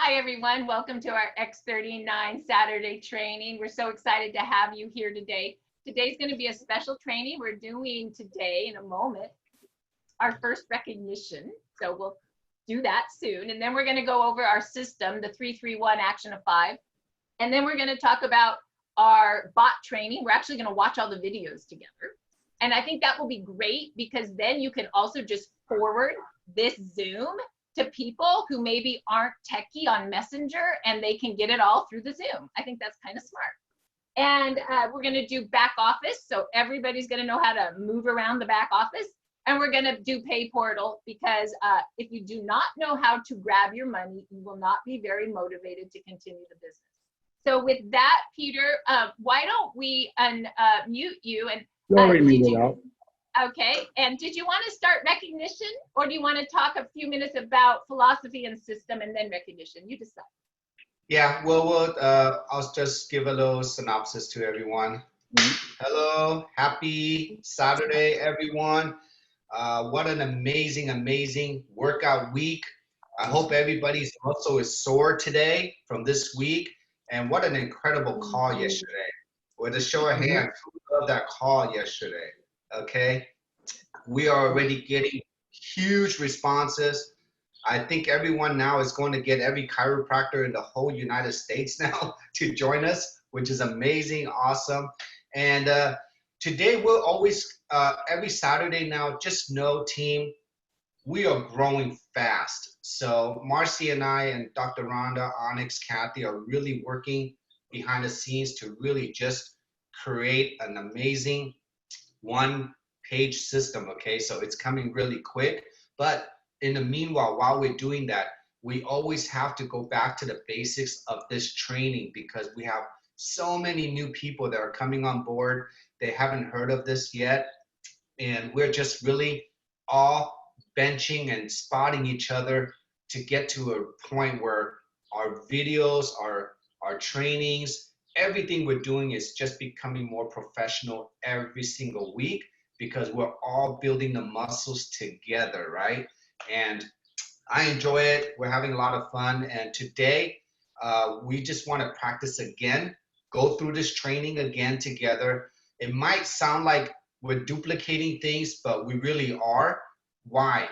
Hi, everyone. Welcome to our X39 Saturday training. We're so excited to have you here today. Today's going to be a special training. We're doing today, in a moment, our first recognition. So we'll do that soon. And then we're going to go over our system, the 3-3-1 action of 5. And then we're going to talk about our bot training. We're actually going to watch all the videos together. And I think that will be great because then you can also just forward this Zoom to people who maybe aren't techie on Messenger and they can get it all through the Zoom. I think that's kind of smart. And we're going to do back office. So everybody's going to know how to move around the back office. And we're going to do pay portal because if you do not know how to grab your money, you will not be very motivated to continue the business. So with that, Peter, why don't we unmute you? And okay, and did you want to start recognition or do you want to talk a few minutes about philosophy and system and then recognition? You decide. Yeah, well, I'll just give a little synopsis to everyone. Hello, happy Saturday, everyone. What an amazing workout week. I hope everybody's muscle is sore today from this week. And what an incredible call yesterday. With a show of hands, who loved that call yesterday? Okay, we are already getting huge responses. I think everyone now is going to get every chiropractor in the whole United States now to join us, which is amazing, awesome. And today we'll always, every Saturday now, just know, team, we are growing fast. So Marcy and I and Dr. Rhonda, Onyx, Kathy are really working behind the scenes to really just create an amazing one-page system, okay? So it's coming really quick, but in the meanwhile, while we're doing that, we always have to go back to the basics of this training because we have so many new people that are coming on board. They haven't heard of this yet, and we're just really all benching and spotting each other to get to a point where our videos, our trainings, everything we're doing is just becoming more professional every single week because we're all building the muscles together, right? And I enjoy it. We're having a lot of fun. And today, we just want to practice again, go through this training again together. It might sound like we're duplicating things, but we really are. Why?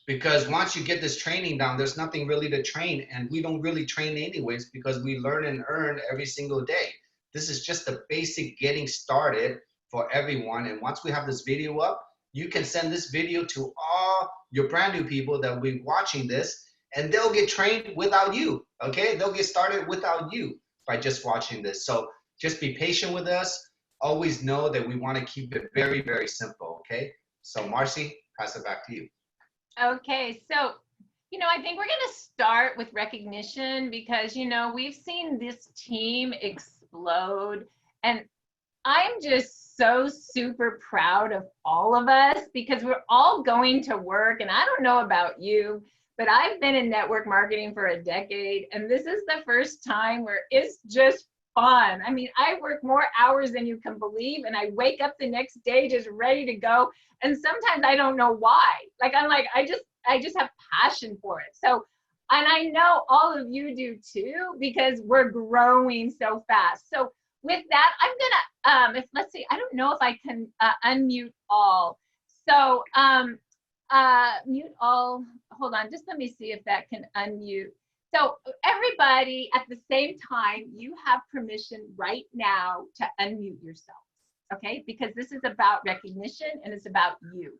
Because once you get this training down, there's nothing really to train, and we don't really train anyways because we learn and earn every single day. This is just the basic getting started for everyone, and once we have this video up, you can send this video to all your brand new people that will be watching this, and they'll get trained without you, okay? They'll get started without you by just watching this. So just be patient with us. Always know that we want to keep it very simple, okay? So Marcy, pass it back to you. Okay, so, I think we're going to start with recognition because, we've seen this team explode. And I'm just so super proud of all of us because we're all going to work. And I don't know about you, but I've been in network marketing for a decade. And this is the first time where it's just fun. I mean, I work more hours than you can believe. And I wake up the next day just ready to go. And sometimes I don't know why. I just have passion for it. So, and I know all of you do too, because we're growing so fast. So with that, I'm gonna, let's see, I don't know if I can unmute all. So mute all, hold on, just let me see if that can unmute. So everybody at the same time, you have permission right now to unmute yourself. Okay, because this is about recognition and it's about you.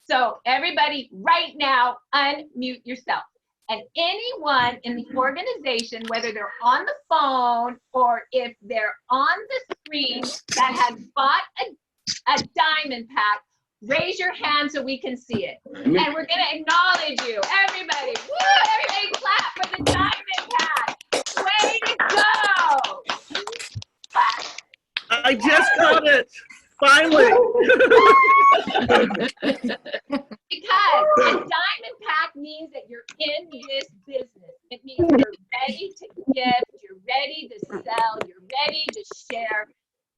So everybody right now, unmute yourself. And anyone in the organization, whether they're on the phone or if they're on the screen that has bought a diamond pack, raise your hand so we can see it. And we're gonna acknowledge you. Everybody, woo, everybody clap for the diamond pack. Way to go. I just got it, finally. Because a diamond pack means that you're in this business. It means you're ready to gift, you're ready to sell, you're ready to share.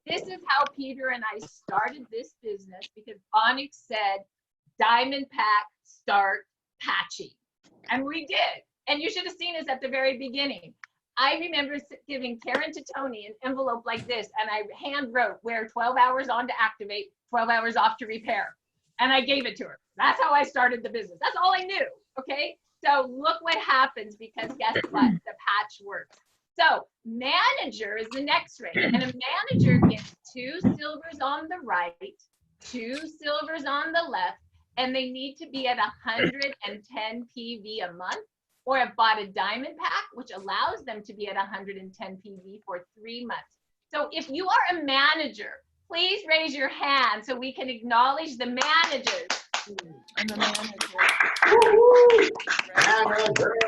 This is how Peter and I started this business because Onyx said, diamond pack, start patching. And we did. And you should have seen us at the very beginning. I remember giving Karen to Tony an envelope like this, and I hand wrote where 12 hours on to activate, 12 hours off to repair. And I gave it to her. That's how I started the business. That's all I knew, okay? So look what happens, because guess what? The patch works. So manager is the next rank, and a manager gets 2 silvers on the right, 2 silvers on the left, and they need to be at 110 PV a month, or have bought a diamond pack, which allows them to be at 110 PV for 3 months. So if you are a manager, please raise your hand so we can acknowledge the managers. I'm a manager.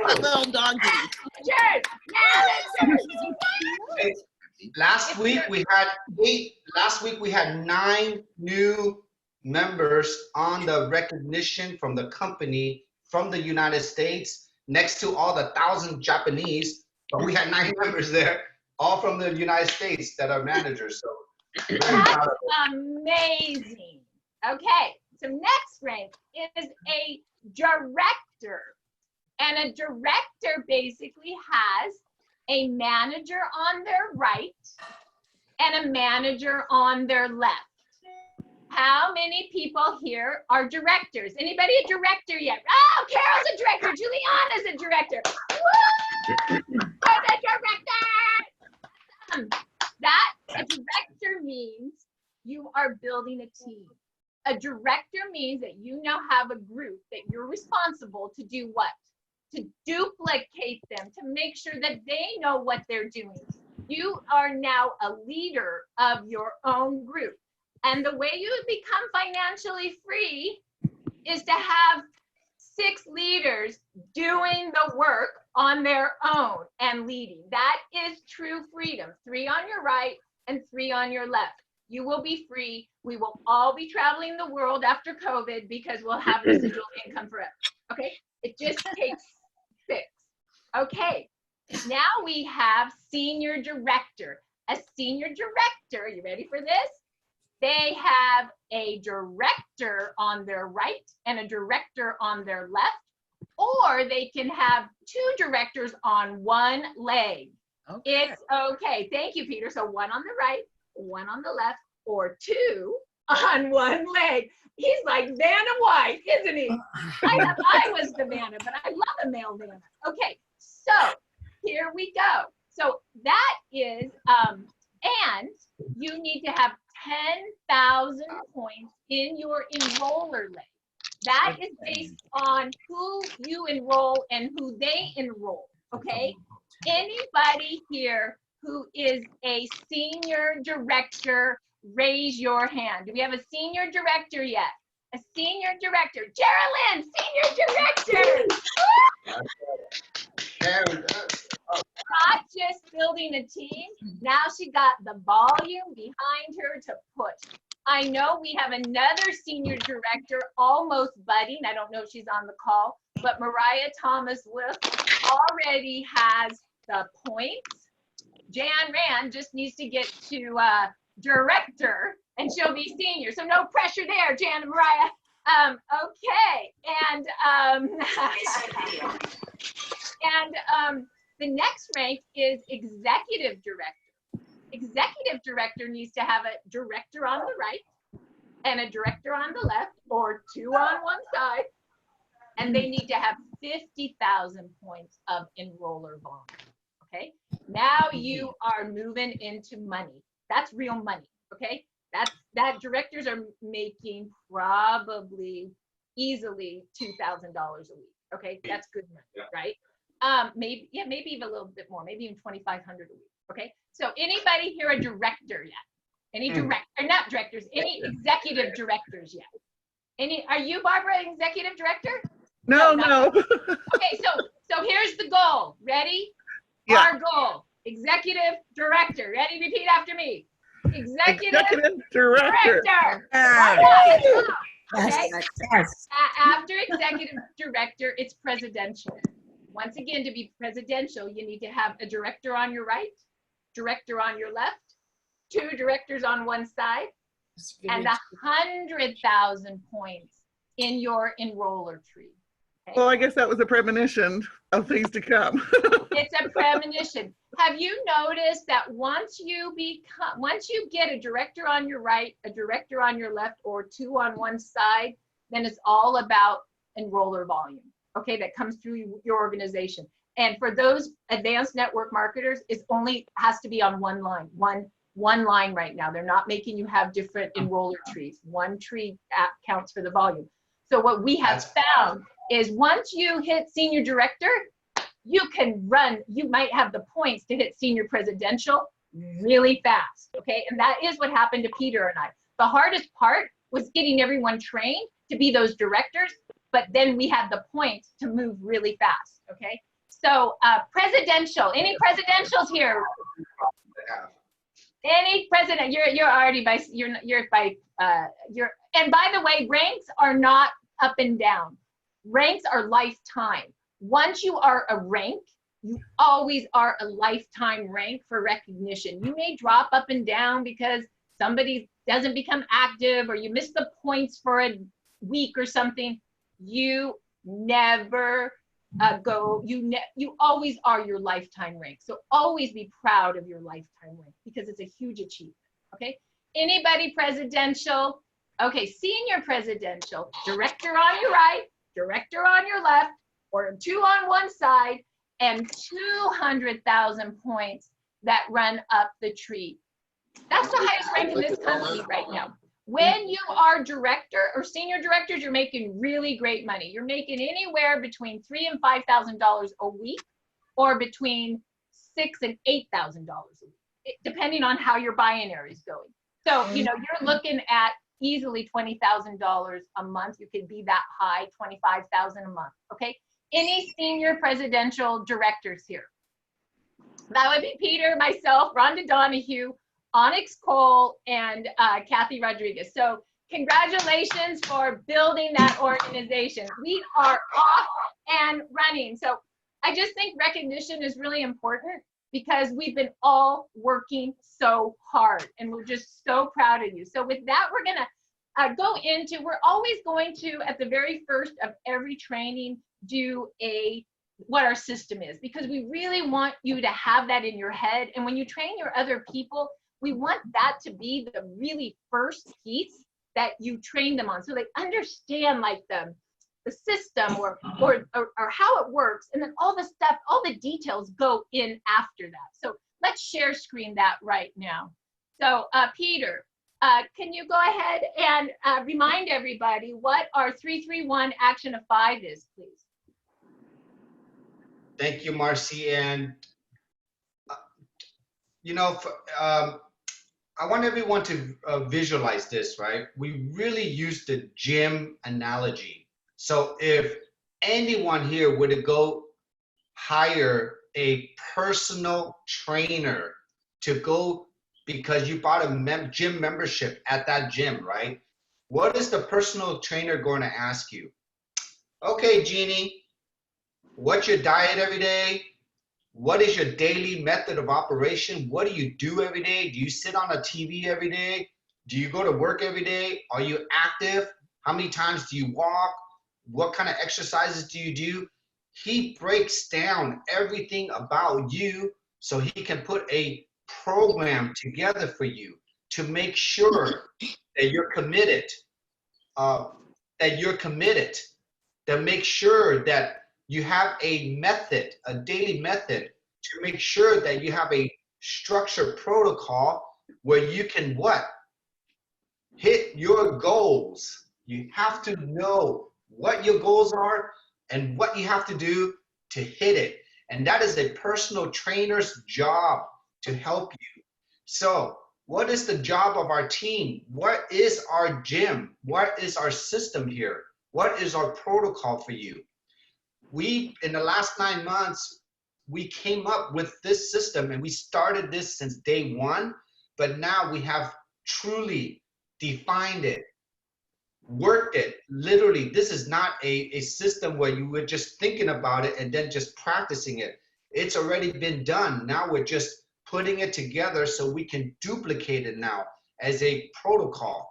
A little doggy. Hey, last week we had 9 new members on the recognition from the company from the United States, next to all the 1,000 Japanese, but we had 9 members there, all from the United States that are managers. So very proud of That's amazing. Okay, so next rank is a director. And a director basically has a manager on their right and a manager on their left. How many people here are directors? Anybody a director yet? Oh, Carol's a director. Juliana's a director. Woo! I'm a director. That a director means you are building a team. A director means that you now have a group that you're responsible to do what? To duplicate them, to make sure that they know what they're doing. You are now a leader of your own group. And the way you become financially free is to have 6 leaders doing the work on their own and leading. That is true freedom. 3 on your right and 3 on your left. You will be free. We will all be traveling the world after COVID because we'll have residual income forever. Okay? It just takes 6. Okay. Now we have senior director. A senior director, you ready for this? They have a director on their right and a director on their left, or they can have 2 directors on one leg. Okay. It's okay. Thank you, Peter. So 1 on the right, 1 on the left, or 2 on one leg. He's like Vanna White, isn't he? I thought I was the Vanna, but I love a male Vanna. Okay, so here we go. So that is, and you need to have 10,000 points in your enroller leg. That is based on who you enroll and who they enroll, okay? Anybody here who is a senior director, raise your hand. Do we have a senior director yet? A senior director. Geraldine, senior director. Not just building a team, now she got the volume behind her to push. I know we have another senior director almost budding. I don't know if she's on the call, but Mariah Thomas Wolf already has the points. Jan Rand just needs to get to director and she'll be senior. So no pressure there, Jan and Mariah. Okay, and the next rank is executive director. Executive director needs to have a director on the right and a director on the left, or 2 on one side, and they need to have 50,000 points of enroller bond. Okay, now you are moving into money. That's real money. Okay, that directors are making probably easily $2,000 a week. Okay, that's good money, right? Maybe even a little bit more, maybe even 2,500 a week. Okay, so anybody here a director yet? Any director, not directors, any executive directors yet? Any, are you, Barbara, executive director? No. Okay, so here's the goal. Ready? Yeah. Our goal, executive director. Ready? Repeat after me. Executive director. Okay. Yes. After executive director, it's presidential. Once again, to be presidential, you need to have a director on your right, director on your left, 2 directors on one side, and 100,000 points in your enroller tree. Okay? Well, I guess that was a premonition of things to come. It's a premonition. Have you noticed that once you get a director on your right, a director on your left, or two on one side, then it's all about enroller volume, okay, that comes through your organization. And for those advanced network marketers, it only has to be on one line, one line right now. They're not making you have different enroller trees. One tree counts for the volume. So what we have found is once you hit senior director, you can run, you might have the points to hit senior presidential really fast, okay? And that is what happened to Peter and I. The hardest part was getting everyone trained to be those directors, but then we had the points to move really fast, okay? So presidential, any presidentials here? Any president, you're already by, and by the way, ranks are not up and down. Ranks are lifetime. Once you are a rank, you always are a lifetime rank for recognition. You may drop up and down because somebody doesn't become active or you miss the points for a week or something. You never you always are your lifetime rank. So always be proud of your lifetime rank because it's a huge achievement, okay? Anybody presidential? Okay, senior presidential, director on your right, director on your left, or two on one side, and 200,000 points that run up the tree. That's the highest rank in this company right now. When you are director or senior directors, you're making really great money. You're making anywhere between $3,000 and $5,000 a week, or between $6,000 and $8,000 a week, depending on how your binary is going. So, you know, you're looking at easily $20,000 a month. You could be that high, $25,000 a month, okay? Any senior presidential directors here? That would be Peter, myself, Rhonda Donahue, Onyx Cole, and Kathy Rodriguez. So congratulations for building that organization. We are off and running. So I just think recognition is really important because we've been all working so hard and we're just so proud of you. So with that, we're gonna we're always going to, at the very first of every training, do what our system is, because we really want you to have that in your head. And when you train your other people, we want that to be the really first piece that you train them on, so they understand like the system or how it works, and then all the stuff, all the details go in after that. So let's share screen that right now. So Peter, can you go ahead and remind everybody what our 3-3-1 action of 5 is, please? Thank you, Marcy. And you know, I want everyone to visualize this, right? We really use the gym analogy. So if anyone here were to go hire a personal trainer to go, because you bought a gym membership at that gym, right? What is the personal trainer going to ask you? Okay, Jeannie, what's your diet every day? What is your daily method of operation? What do you do every day? Do you sit on a TV every day? Do you go to work every day? Are you active? How many times do you walk? What kind of exercises do you do? He breaks down everything about you so he can put a program together for you to make sure that you're committed, to make sure that you have a method, a daily method, to make sure that you have a structured protocol where you can what? Hit your goals. You have to know what your goals are and what you have to do to hit it. And that is a personal trainer's job, to help you. So what is the job of our team? What is our gym? What is our system here? What is our protocol for you? We, in the last 9 months, we came up with this system, and we started this since day one, but now we have truly defined it, worked it. Literally, this is not a system where you were just thinking about it and then just practicing it. It's already been done. Now we're just putting it together so we can duplicate it now as a protocol.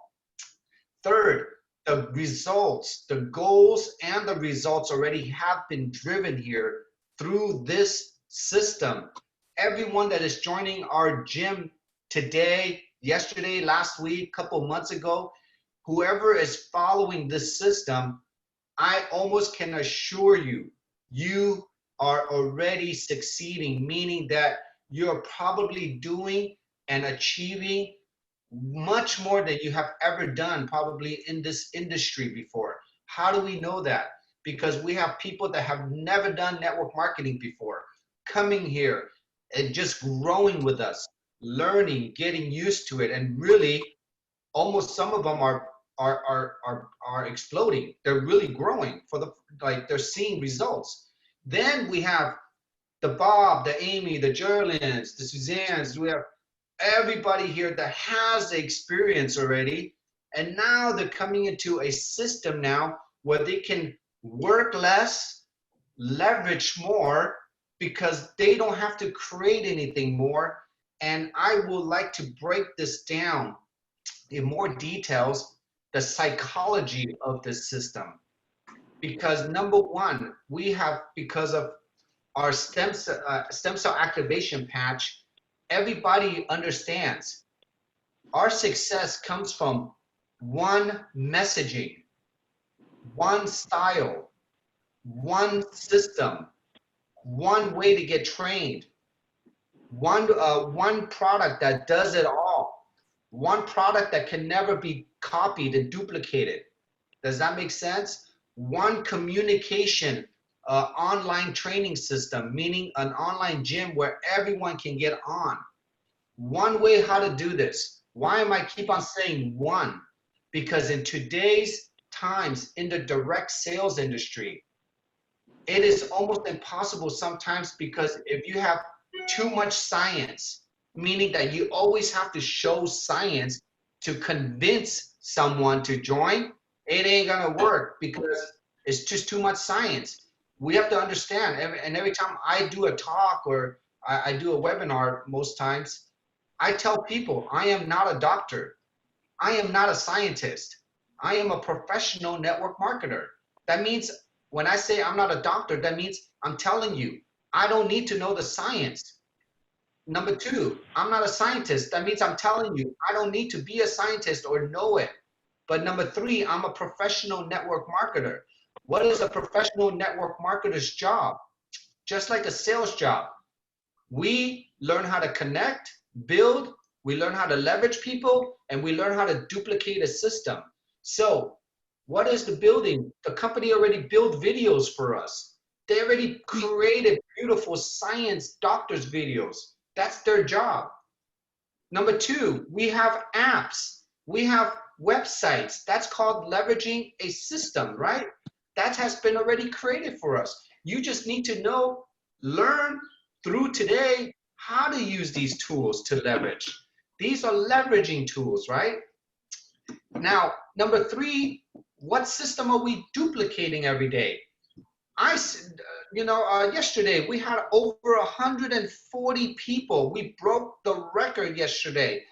Third, the results, the goals and the results already have been driven here through this system. Everyone that is joining our gym today, yesterday, last week, couple months ago, whoever is following this system, I almost can assure you, you are already succeeding, meaning that you're probably doing and achieving much more than you have ever done probably in this industry before. How do we know that? Because we have people that have never done network marketing before coming here and just growing with us, learning, getting used to it, and really almost some of them are exploding. They're really growing for the, like, they're seeing results. Then we have the Bob, the Amy, the Jerlins, the Suzannes. We have everybody here that has the experience already, and now they're coming into a system now where they can work less, leverage more, because they don't have to create anything more. And I would like to break this down in more details, the psychology of this system. Because number one, we have, because of our stem cell activation patch, everybody understands our success comes from one messaging, one style, one system, one way to get trained, one product that does it all, one product that can never be copied and duplicated. Does that make sense? One communication online training system, meaning an online gym where everyone can get on. One way how to do this. Why am I keep on saying one? Because in today's times in the direct sales industry, it is almost impossible sometimes, because if you have too much science, meaning that you always have to show science to convince someone to join, it ain't gonna work because it's just too much science. We have to understand, every time I do a talk or I do a webinar, most times, I tell people, I am not a doctor. I am not a scientist. I am a professional network marketer. That means when I say I'm not a doctor, that means I'm telling you, I don't need to know the science. Number two, I'm not a scientist. That means I'm telling you, I don't need to be a scientist or know it. But number three, I'm a professional network marketer. What is a professional network marketer's job? Just like a sales job. We learn how to connect, build, we learn how to leverage people, and we learn how to duplicate a system. So what is the building? The company already built videos for us. They already created beautiful science doctors videos. That's their job. Number two, we have apps. We have websites. That's called leveraging a system, right? That has been already created for us. You just need to know, learn through today how to use these tools to leverage. These are leveraging tools, right? Now, number three, what system are we duplicating every day? Yesterday we had over 140 people. We broke the record yesterday,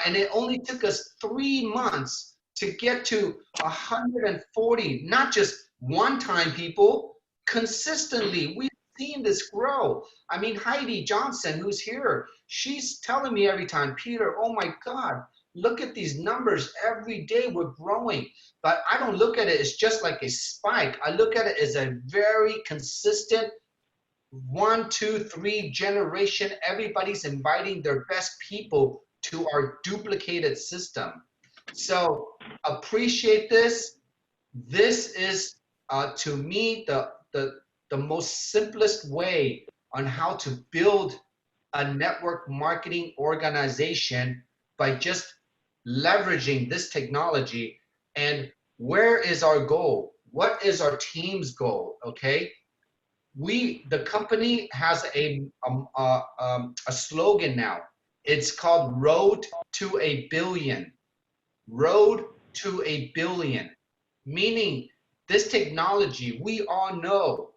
and it only took us 3 months to get to 140, not just one-time people, consistently. We've seen this grow. I mean, Heidi Johnson, who's here, she's telling me every time, Peter, oh my God, look at these numbers. Every day we're growing. But I don't look at it as just like a spike. I look at it as a very consistent 1, 2, 3 generation. Everybody's inviting their best people to our duplicated system. So appreciate this. This is, to me, the most simplest way on how to build a network marketing organization by just leveraging this technology. And where is our goal? What is our team's goal? Okay, the company has a slogan now. It's called Road to a Billion. Road to a Billion, meaning this technology, we all know,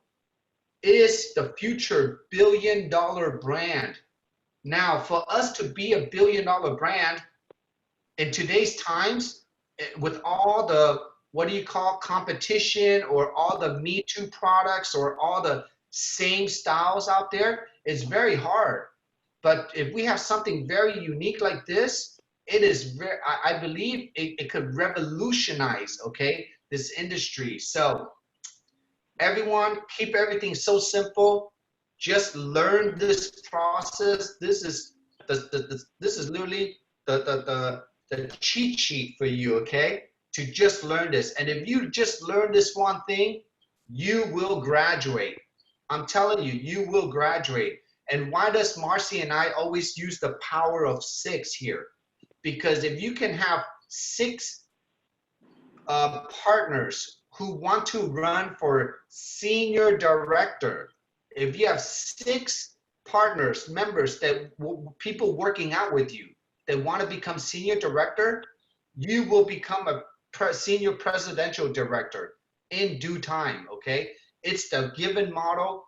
is the future billion-dollar brand. Now, for us to be a billion-dollar brand in today's times, with all the what do you call, competition, or all the Me Too products, or all the same styles out there, it's very hard. But if we have something very unique like this, it is very, I believe it could revolutionize, okay, this industry. So everyone, keep everything so simple. Just learn this process. This is this is literally the cheat sheet for you, okay? To just learn this. And if you just learn this one thing, you will graduate. I'm telling you, you will graduate. And why does Marcy and I always use the power of 6 here? Because if you can have 6 partners who want to run for senior director, if you have 6 partners, members, that people working out with you that want to become senior director, you will become a senior presidential director in due time, okay? It's the given model.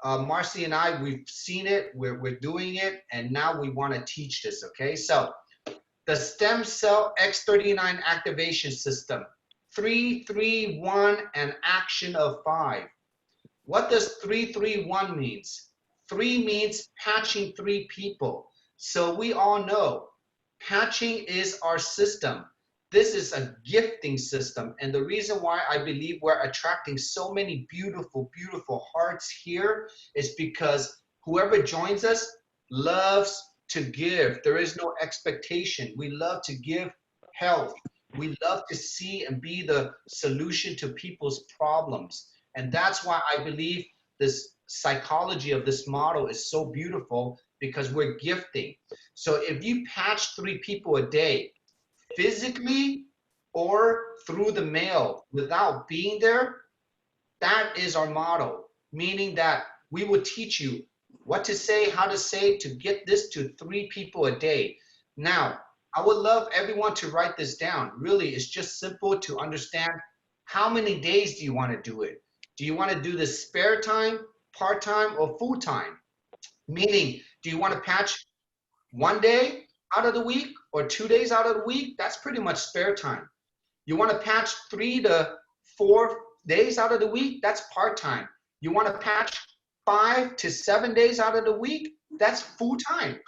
Marcy and I, we've seen it, we're doing it, and now we want to teach this, okay? So the stem cell X39 activation system, 3, 3, 1, and action of 5. What does 3, 3, 1 means? 3 means patching 3 people. So we all know patching is our system. This is a gifting system. And the reason why I believe we're attracting so many beautiful, beautiful hearts here is because whoever joins us loves to give. There is no expectation. We love to give health. We love to see and be the solution to people's problems. And that's why I believe this psychology of this model is so beautiful, because we're gifting. So if you patch 3 people a day, physically or through the mail without being there, that is our model. Meaning that we will teach you what to say, how to say, to get this to 3 people a day. Now, I would love everyone to write this down. Really, it's just simple to understand. How many days do you want to do it? Do you want to do this spare time, part-time, or full-time? Meaning, do you want to patch 1 day out of the week or 2 days out of the week? That's pretty much spare time. You want to patch 3 to 4 days out of the week? That's part-time. You want to patch 5 to 7 days out of the week? That's full-time.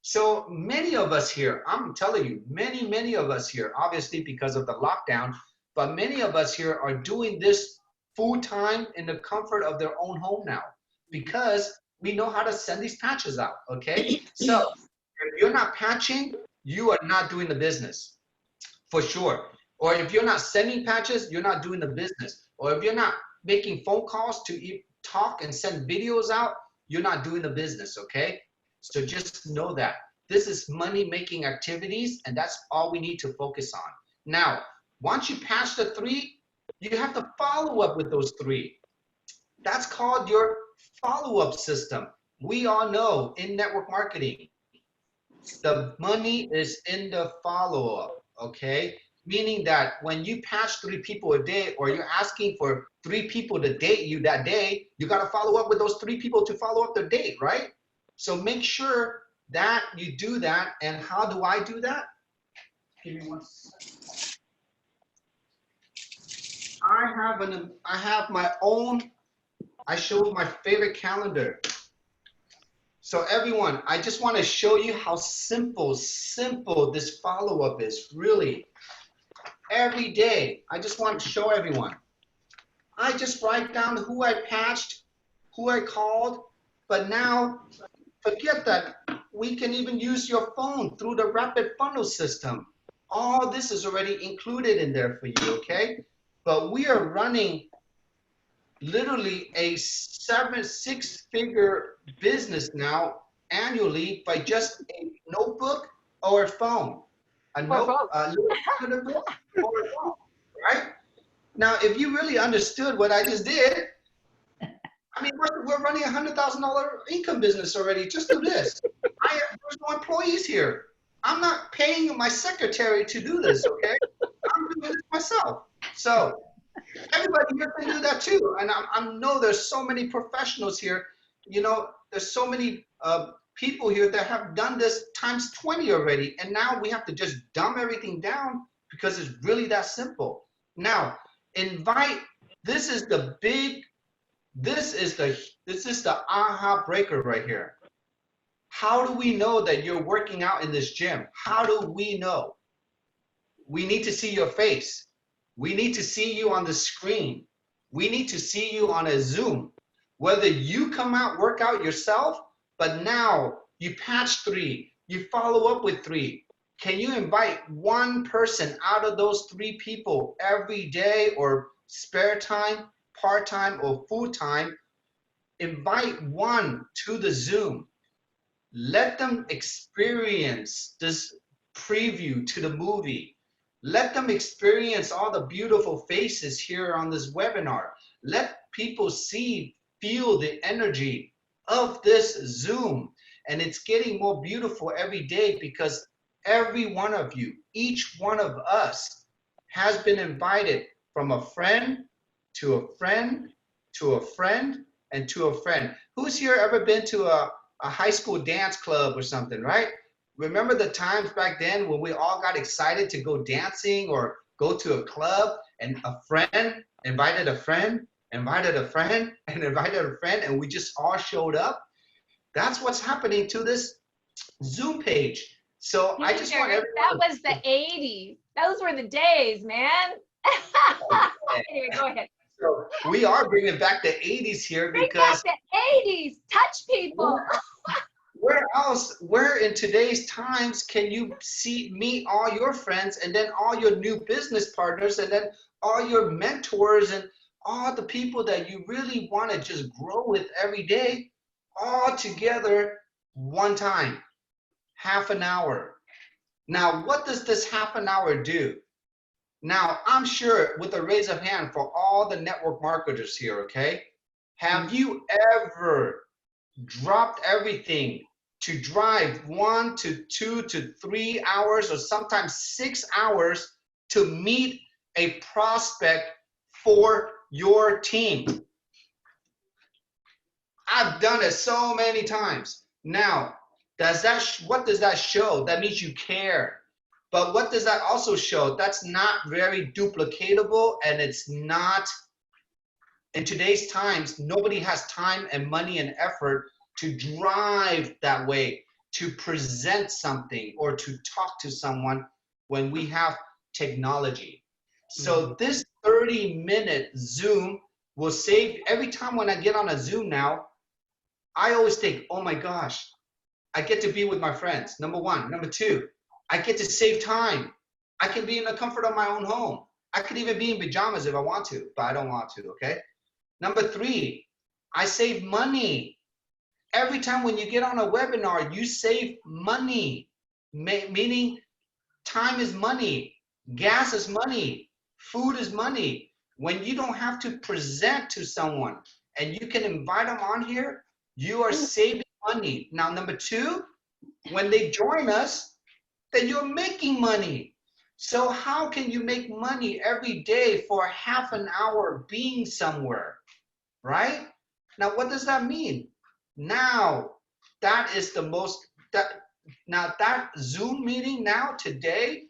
So many of us here, I'm telling you, many of us here, obviously because of the lockdown, but many of us here are doing this full-time in the comfort of their own home now, because we know how to send these patches out, okay? So if you're not patching, you are not doing the business, for sure. Or if you're not sending patches, you're not doing the business. Or if you're not making phone calls to talk and send videos out, you're not doing the business, okay? So just know that. This is money-making activities, and that's all we need to focus on. Now, once you patch the 3, you have to follow up with those 3. That's called your follow-up system. We all know in network marketing, the money is in the follow-up, okay? Meaning that when you patch 3 people a day, or you're asking for 3 people to date you that day, you got to follow up with those 3 people to follow up the date, right? So make sure that you do that. And how do I do that? Give me 1 second. I have my own, I show my favorite calendar. So everyone, I just want to show you how simple this follow-up is, really. Every day, I just want to show everyone. I just write down who I patched, who I called, but now, forget that. We can even use your phone through the rapid funnel system. All this is already included in there for you, okay? But we are running literally a 6-figure business now annually by just a notebook or a phone. A notebook or a phone, right? Now, if you really understood what I just did, I mean, we're running a $100,000 income business already just through this. There's no employees here. I'm not paying my secretary to do this, okay? I'm doing it myself. So everybody here can do that too. And I know there's so many professionals here. You know, there's so many people here that have done this times 20 already. And now we have to just dumb everything down because it's really that simple. Now, invite, this is the big, this is the aha breaker right here. How do we know that you're working out in this gym? How do we know? We need to see your face. We need to see you on the screen. We need to see you on a Zoom. Whether you come out, work out yourself, but now you patch 3, you follow up with 3. Can you invite one person out of those 3 people every day, or spare time, part-time, or full-time? Invite one to the Zoom. Let them experience this preview to the movie. Let them experience all the beautiful faces here on this webinar. Let people see, feel the energy of this Zoom. And it's getting more beautiful every day because every one of you, each one of us has been invited from a friend to a friend to a friend and to a friend. Who's here ever been to a high school dance club or something, right? Remember the times back then when we all got excited to go dancing or go to a club, and a friend invited a friend, invited a friend, and invited a friend, and we just all showed up? That's what's happening to this Zoom page. So I just want everyone. That was the 80s. Those were the days, man. Anyway, go ahead. So we are bringing back the 80s here Bring because back the 80s. Touch people. where else, where in today's times can you meet all your friends, and then all your new business partners, and then all your mentors, and all the people that you really want to just grow with every day, all together one time, half an hour. Now, what does this half an hour do? Now, I'm sure with a raise of hand for all the network marketers here, okay? Have you ever dropped everything to drive 1 to 2 to 3 hours, or sometimes 6 hours, to meet a prospect for your team? I've done it so many times. Now, what does that show? That means you care. But what does that also show? That's not very duplicatable, and it's not, in today's times, nobody has time and money and effort to drive that way, to present something or to talk to someone when we have technology. So this 30-minute Zoom will save, every time when I get on a Zoom now, I always think, oh my gosh, I get to be with my friends, number 1. Number 2, I get to save time. I can be in the comfort of my own home. I could even be in pajamas if I want to, but I don't want to, okay? Number 3, I save money. Every time when you get on a webinar, you save money, meaning time is money, gas is money, food is money. When you don't have to present to someone and you can invite them on here, you are saving money. Now, number 2, when they join us, then you're making money. So how can you make money every day for half an hour being somewhere, right? Now, what does that mean? Now, that is the most, that Zoom meeting now, today,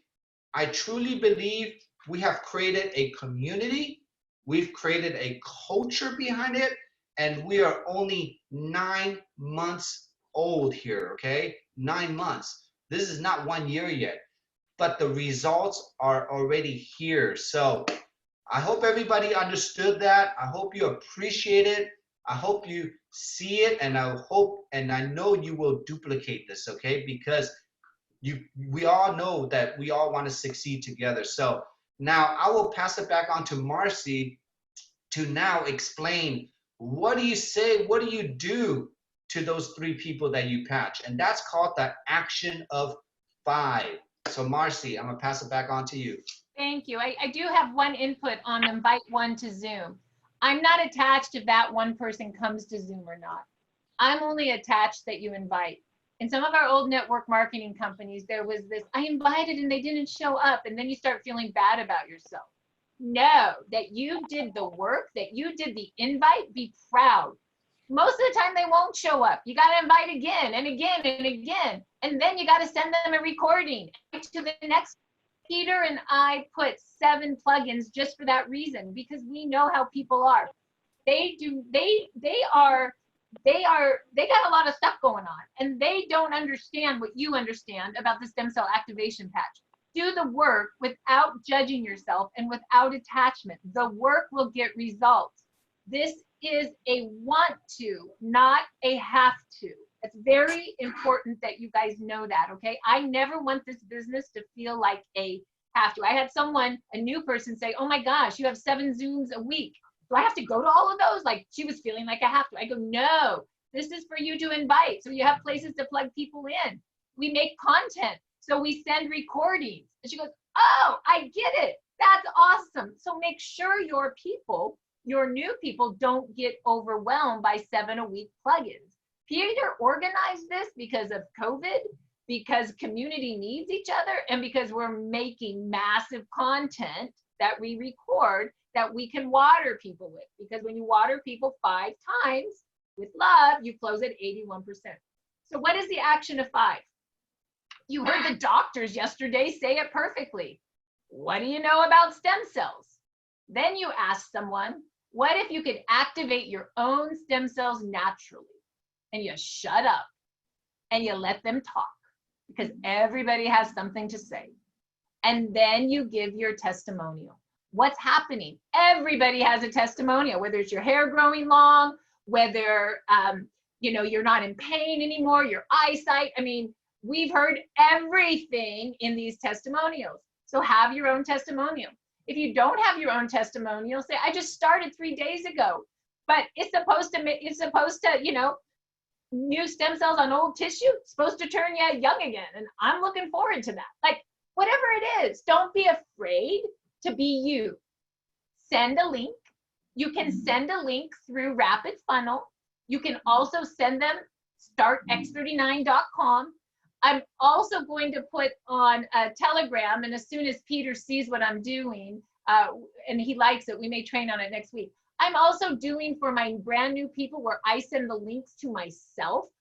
I truly believe we have created a community, we've created a culture behind it, and we are only 9 months old here, okay? 9 months. This is not 1 year yet, but the results are already here. So I hope everybody understood that. I hope you appreciate it. I hope you see it, and I hope, and I know you will duplicate this, okay? Because we all know that we all want to succeed together. So now I will pass it back on to Marcy to now explain, what do you say, what do you do to those 3 people that you patch? And that's called the action of 5. So Marcy, I'm gonna pass it back on to you. Thank you. I do have one input on invite one to Zoom. I'm not attached if that one person comes to Zoom or not. I'm only attached that you invite. In some of our old network marketing companies, there was this, I invited and they didn't show up, and then you start feeling bad about yourself. No, that you did the work, that you did the invite, be proud. Most of the time they won't show up. You got to invite again and again and again. And then you got to send them a recording to the next Peter and I put 7 plugins just for that reason, because we know how people are. They got a lot of stuff going on, and they don't understand what you understand about the stem cell activation patch. Do the work without judging yourself and without attachment. The work will get results. This is a want to, not a have to. It's very important that you guys know that, okay? I never want this business to feel like a have to. I had someone, a new person, say, oh my gosh, you have 7 Zooms a week. Do I have to go to all of those? Like, she was feeling like I have to. I go, no, this is for you to invite. So you have places to plug people in. We make content, so we send recordings. And she goes, oh, I get it. That's awesome. So make sure your people, your new people, don't get overwhelmed by 7 a week plugins. Peter organized this because of COVID, because community needs each other, and because we're making massive content that we record that we can water people with. Because when you water people 5 times with love, you close at 81%. So what is the action of 5? You heard the doctors yesterday say it perfectly. What do you know about stem cells? Then you ask someone, what if you could activate your own stem cells naturally? And you shut up and you let them talk, because everybody has something to say. And then you give your testimonial. What's happening? Everybody has a testimonial, whether it's your hair growing long, whether you're not in pain anymore, your eyesight. I mean, we've heard everything in these testimonials. So have your own testimonial. If you don't have your own testimonial, say, I just started 3 days ago, but it's supposed to, new stem cells on old tissue, supposed to turn you young again. And I'm looking forward to that. Like, whatever it is, don't be afraid to be you. Send a link. You can send a link through Rapid Funnel. You can also send them startx39.com. I'm also going to put on a Telegram, and as soon as Peter sees what I'm doing, and he likes it, we may train on it next week. I'm also doing for my brand new people where I send the links to myself,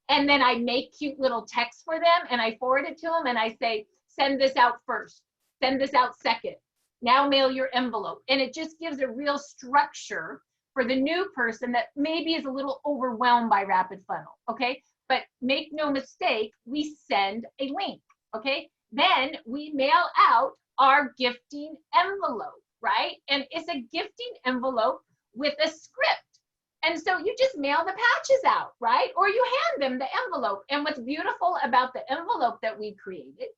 and then I make cute little text for them, and I forward it to them, and I say, send this out first, send this out second, now mail your envelope. And it just gives a real structure for the new person that maybe is a little overwhelmed by Rapid Funnel, okay? But make no mistake, we send a link, okay? Then we mail out our gifting envelope, right? And it's a gifting envelope with a script. And so you just mail the patches out, right? Or you hand them the envelope. And what's beautiful about the envelope that we created,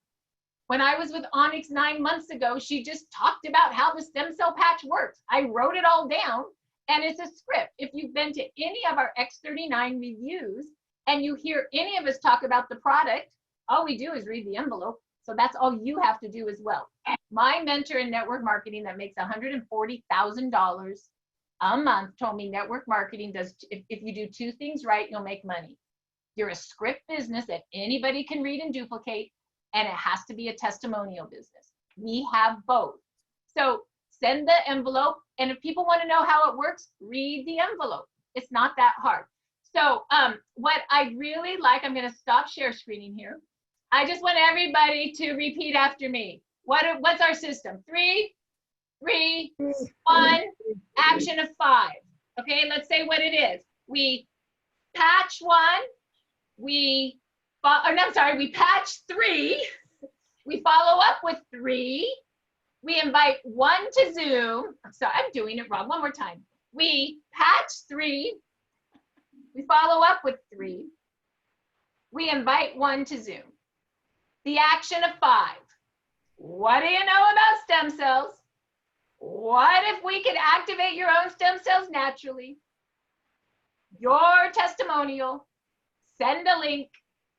when I was with Onyx 9 months ago, she just talked about how the stem cell patch works. I wrote it all down, and it's a script. If you've been to any of our X39 reviews and you hear any of us talk about the product, all we do is read the envelope. So that's all you have to do as well. My mentor in network marketing that makes $140,000 a month told me network marketing does, if you do 2 things right, you'll make money. You're a script business that anybody can read and duplicate, and it has to be a testimonial business. We have both. So send the envelope, and if people want to know how it works, read the envelope. It's not that hard. So what I really like, I'm going to stop share screening here. I just want everybody to repeat after me. What's our system? 3, 3, 1, action of 5. Okay, let's say what it is. We patch 1, we patch 3, we follow up with 3, we invite 1 to Zoom. So I'm doing it wrong. One more time. We patch 3, we follow up with 3, we invite 1 to Zoom. The action of 5. What do you know about stem cells? What if we could activate your own stem cells naturally? Your testimonial, send a link,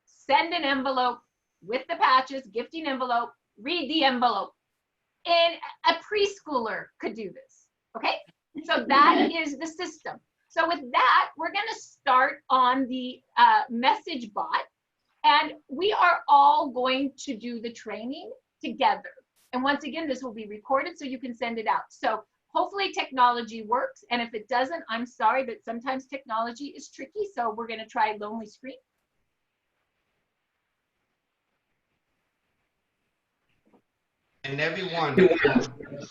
send an envelope with the patches, gifting envelope, read the envelope. And a preschooler could do this, okay? So that is the system. So with that, we're gonna start on the message bot, and we are all going to do the training together. And once again, this will be recorded so you can send it out. So hopefully technology works. And if it doesn't, I'm sorry, but sometimes technology is tricky. So we're gonna try Lonely Screen. And everyone, the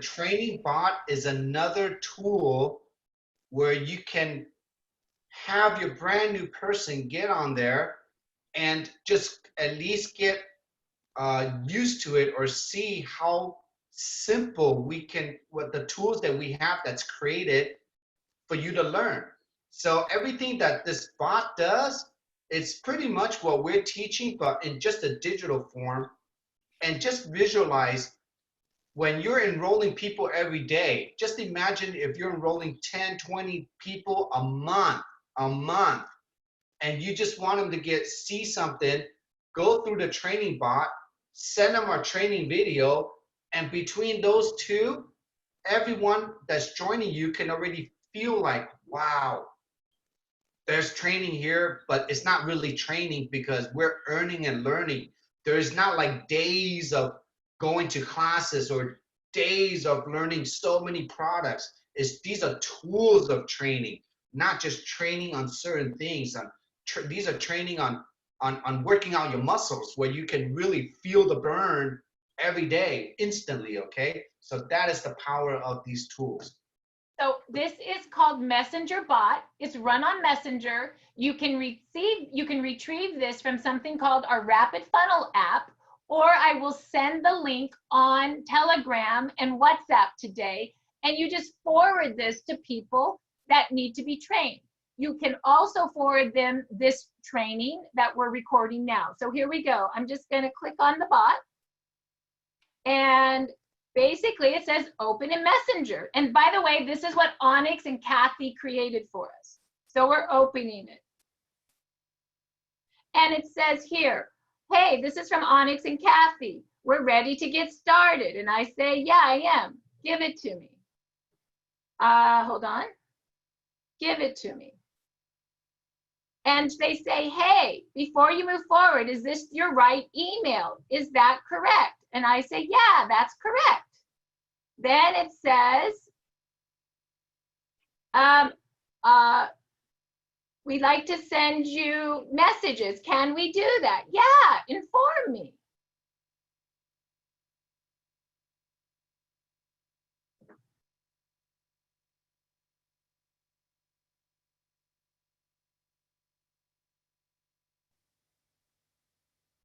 training bot is another tool where you can have your brand new person get on there and just at least get used to it or see how simple what the tools that we have that's created for you to learn. So everything that this bot does, it's pretty much what we're teaching, but in just a digital form. And just visualize when you're enrolling people every day, just imagine if you're enrolling 10, 20 people a month, and you just want them to see something, go through the training bot, send them our training video, and between those two, everyone that's joining you can already feel like, wow, there's training here, but it's not really training because we're earning and learning. There's not like days of going to classes or days of learning so many products. These are tools of training, not just training on certain things. These are training on working out your muscles where you can really feel the burn every day instantly, okay? So that is the power of these tools. So this is called Messenger Bot. It's run on Messenger. You can retrieve this from something called our Rapid Funnel app, or I will send the link on Telegram and WhatsApp today, and you just forward this to people that need to be trained. You can also forward them this training that we're recording now. So here we go. I'm just going to click on the bot, and basically it says open in Messenger. And by the way, this is what Onyx and Kathy created for us. So we're opening it. And it says here, hey, this is from Onyx and Kathy. We're ready to get started. And I say, yeah, I am. Give it to me. Hold on. Give it to me. And they say, hey, before you move forward, is this your right email? Is that correct? And I say, yeah, that's correct. Then it says, we'd like to send you messages. Can we do that? Yeah, inform me.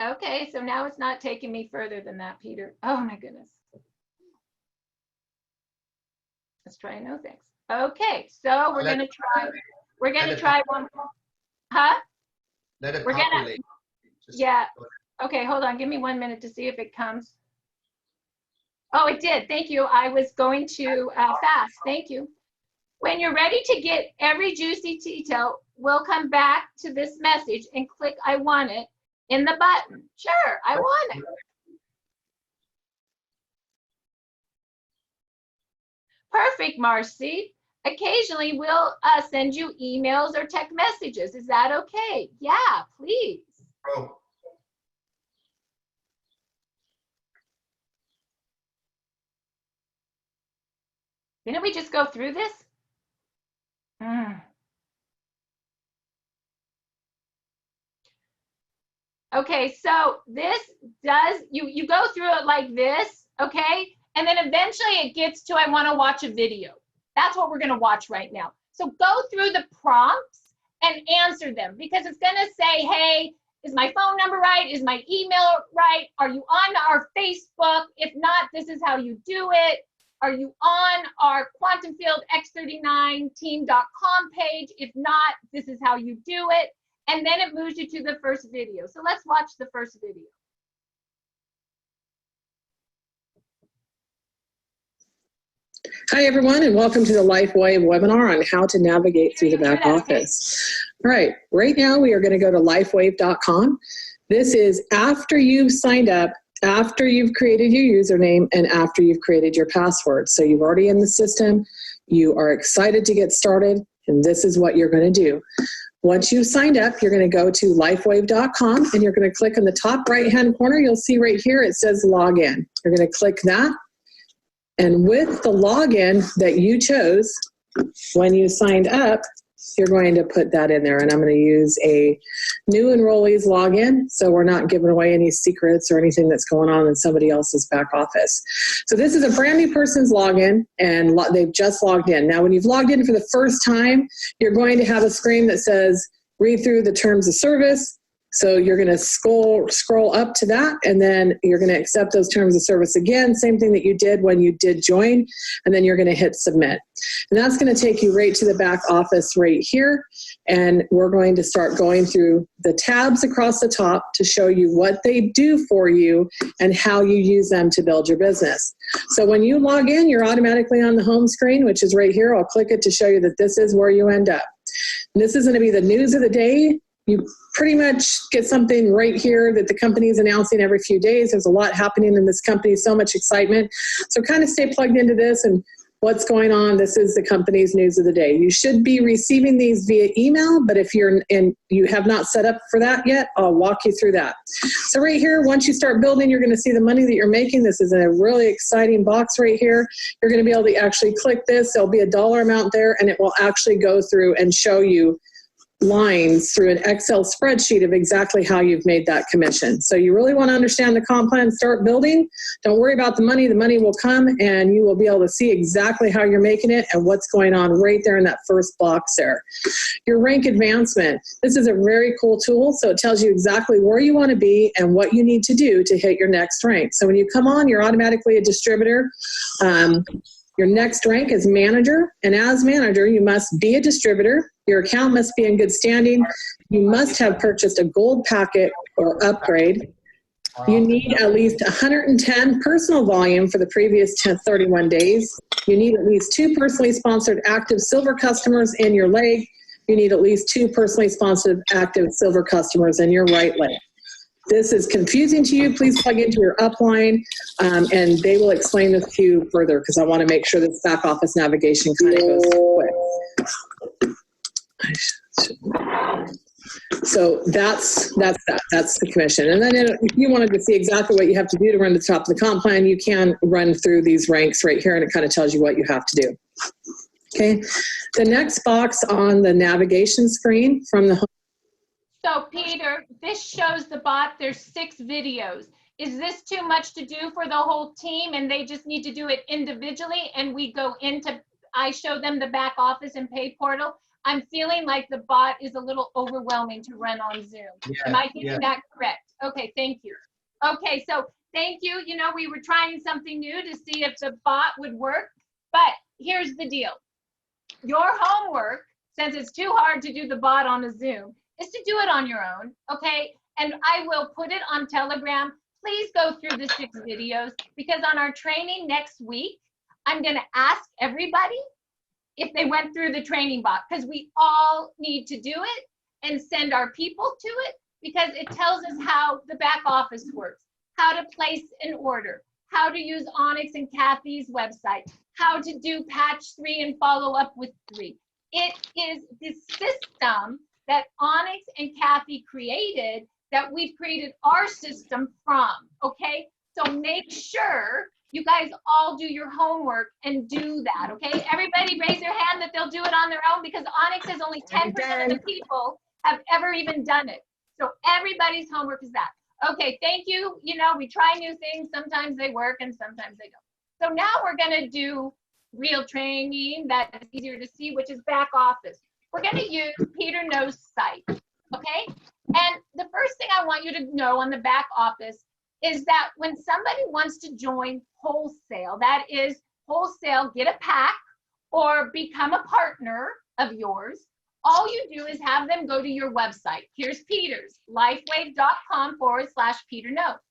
Okay, so now it's not taking me further than that, Peter. Oh my goodness. Let's try no thanks. Okay, so we're gonna try one. Huh? Let it We're gonna, populate. yeah. Okay, hold on. Give me 1 minute to see if it comes. Oh, it did. Thank you. I was going to fast. Thank you. When you're ready to get every juicy detail, we'll come back to this message and click I want it in the button. Sure, I want it. Perfect, Marcy. Occasionally, we'll send you emails or text messages. Is that okay? Yeah, please. Oh. Didn't we just go through this? Okay, so this does, you go through it like this, okay? And then eventually it gets to, I want to watch a video. That's what we're going to watch right now. So go through the prompts and answer them, because it's going to say, hey, is my phone number right? Is my email right? Are you on our Facebook? If not, this is how you do it. Are you on our Quantum Field X39 team.com page? If not, this is how you do it. And then it moves you to the first video. So let's watch the first video. Hi, everyone, and welcome to the LifeWave webinar on how to navigate through the back office. All right, right now we are going to go to lifewave.com. This is after you've signed up, after you've created your username, and after you've created your password. So you're already in the system, you are excited to get started, and this is what you're going to do. Once you've signed up, you're going to go to lifewave.com, and you're going to click in the top right-hand corner. You'll see right here it says login. You're going to click that. And with the login that you chose when you signed up, you're going to put that in there, and I'm going to use a new enrollee's login, so we're not giving away any secrets or anything that's going on in somebody else's back office. So this is a brand new person's login, and they've just logged in. Now, when you've logged in for the first time, you're going to have a screen that says, read through the terms of service. So you're going to scroll up to that, and then you're going to accept those terms of service again, same thing that you did when you did join, and then you're going to hit submit. And that's going to take you right to the back office right here, and we're going to start going through the tabs across the top to show you what they do for you and how you use them to build your business. So when you log in, you're automatically on the home screen, which is right here. I'll click it to show you that this is where you end up. And this is going to be the news of the day. You pretty much get something right here that the company is announcing every few days. There's a lot happening in this company, so much excitement. So kind of stay plugged into this and what's going on. This is the company's news of the day. You should be receiving these via email, but if you have not set up for that yet, I'll walk you through that. So right here, once you start building, you're going to see the money that you're making. This is a really exciting box right here. You're going to be able to actually click this. There'll be a dollar amount there, and it will actually go through and show you lines through an Excel spreadsheet of exactly how you've made that commission. So you really want to understand the comp plan, start building. Don't worry about the money. The money will come, and you will be able to see exactly how you're making it and what's going on right there in that first box there. Your rank advancement. This is a very cool tool. So it tells you exactly where you want to be and what you need to do to hit your next rank. So when you come on, you're automatically a distributor. Your next rank is manager, and as manager, you must be a distributor. Your account must be in good standing. You must have purchased a gold packet or upgrade. You need at least 110 personal volume for the previous 31 days. You need at least 2 personally sponsored active silver customers in your leg. You need at least 2 personally sponsored active silver customers in your right leg. This is confusing to you, please plug into your upline, and they will explain this to you further, because I want to make sure this back office navigation kind of goes quick. So that's the commission. And then if you wanted to see exactly what you have to do to run to the top of the comp plan, you can run through these ranks right here, and it kind of tells you what you have to do. Okay, the next box on the navigation screen from the home. So Peter, this shows the bot, there's 6 videos. Is this too much to do for the whole team and they just need to do it individually, and we go into, I show them the back office and pay portal? I'm feeling like the bot is a little overwhelming to run on Zoom. Yeah, Am I getting that correct? Okay, thank you. Okay, so thank you. You know, we were trying something new to see if the bot would work, but here's the deal. Your homework, since it's too hard to do the bot on a Zoom, is to do it on your own, okay? And I will put it on Telegram. Please go through the 6 videos, because on our training next week, I'm gonna ask everybody if they went through the training bot, because we all need to do it and send our people to it, because it tells us how the back office works, how to place an order, how to use Onyx and Kathy's website, how to do patch 3 and follow up with 3. It is the system that Onyx and Kathy created that we've created our system from, okay? So make sure you guys all do your homework and do that, okay? Everybody raise their hand that they'll do it on their own, because Onyx has only 10% of the people have ever even done it. So everybody's homework is that. Okay, thank you. You know, we try new things. Sometimes they work and sometimes they don't. So now we're gonna do real training that is easier to see, which is back office. We're going to use Peter Knows site, okay? And the first thing I want you to know on the back office is that when somebody wants to join wholesale, that is wholesale, get a pack or become a partner of yours, all you do is have them go to your website. Here's Peter's, lifewave.com/Peter Knows.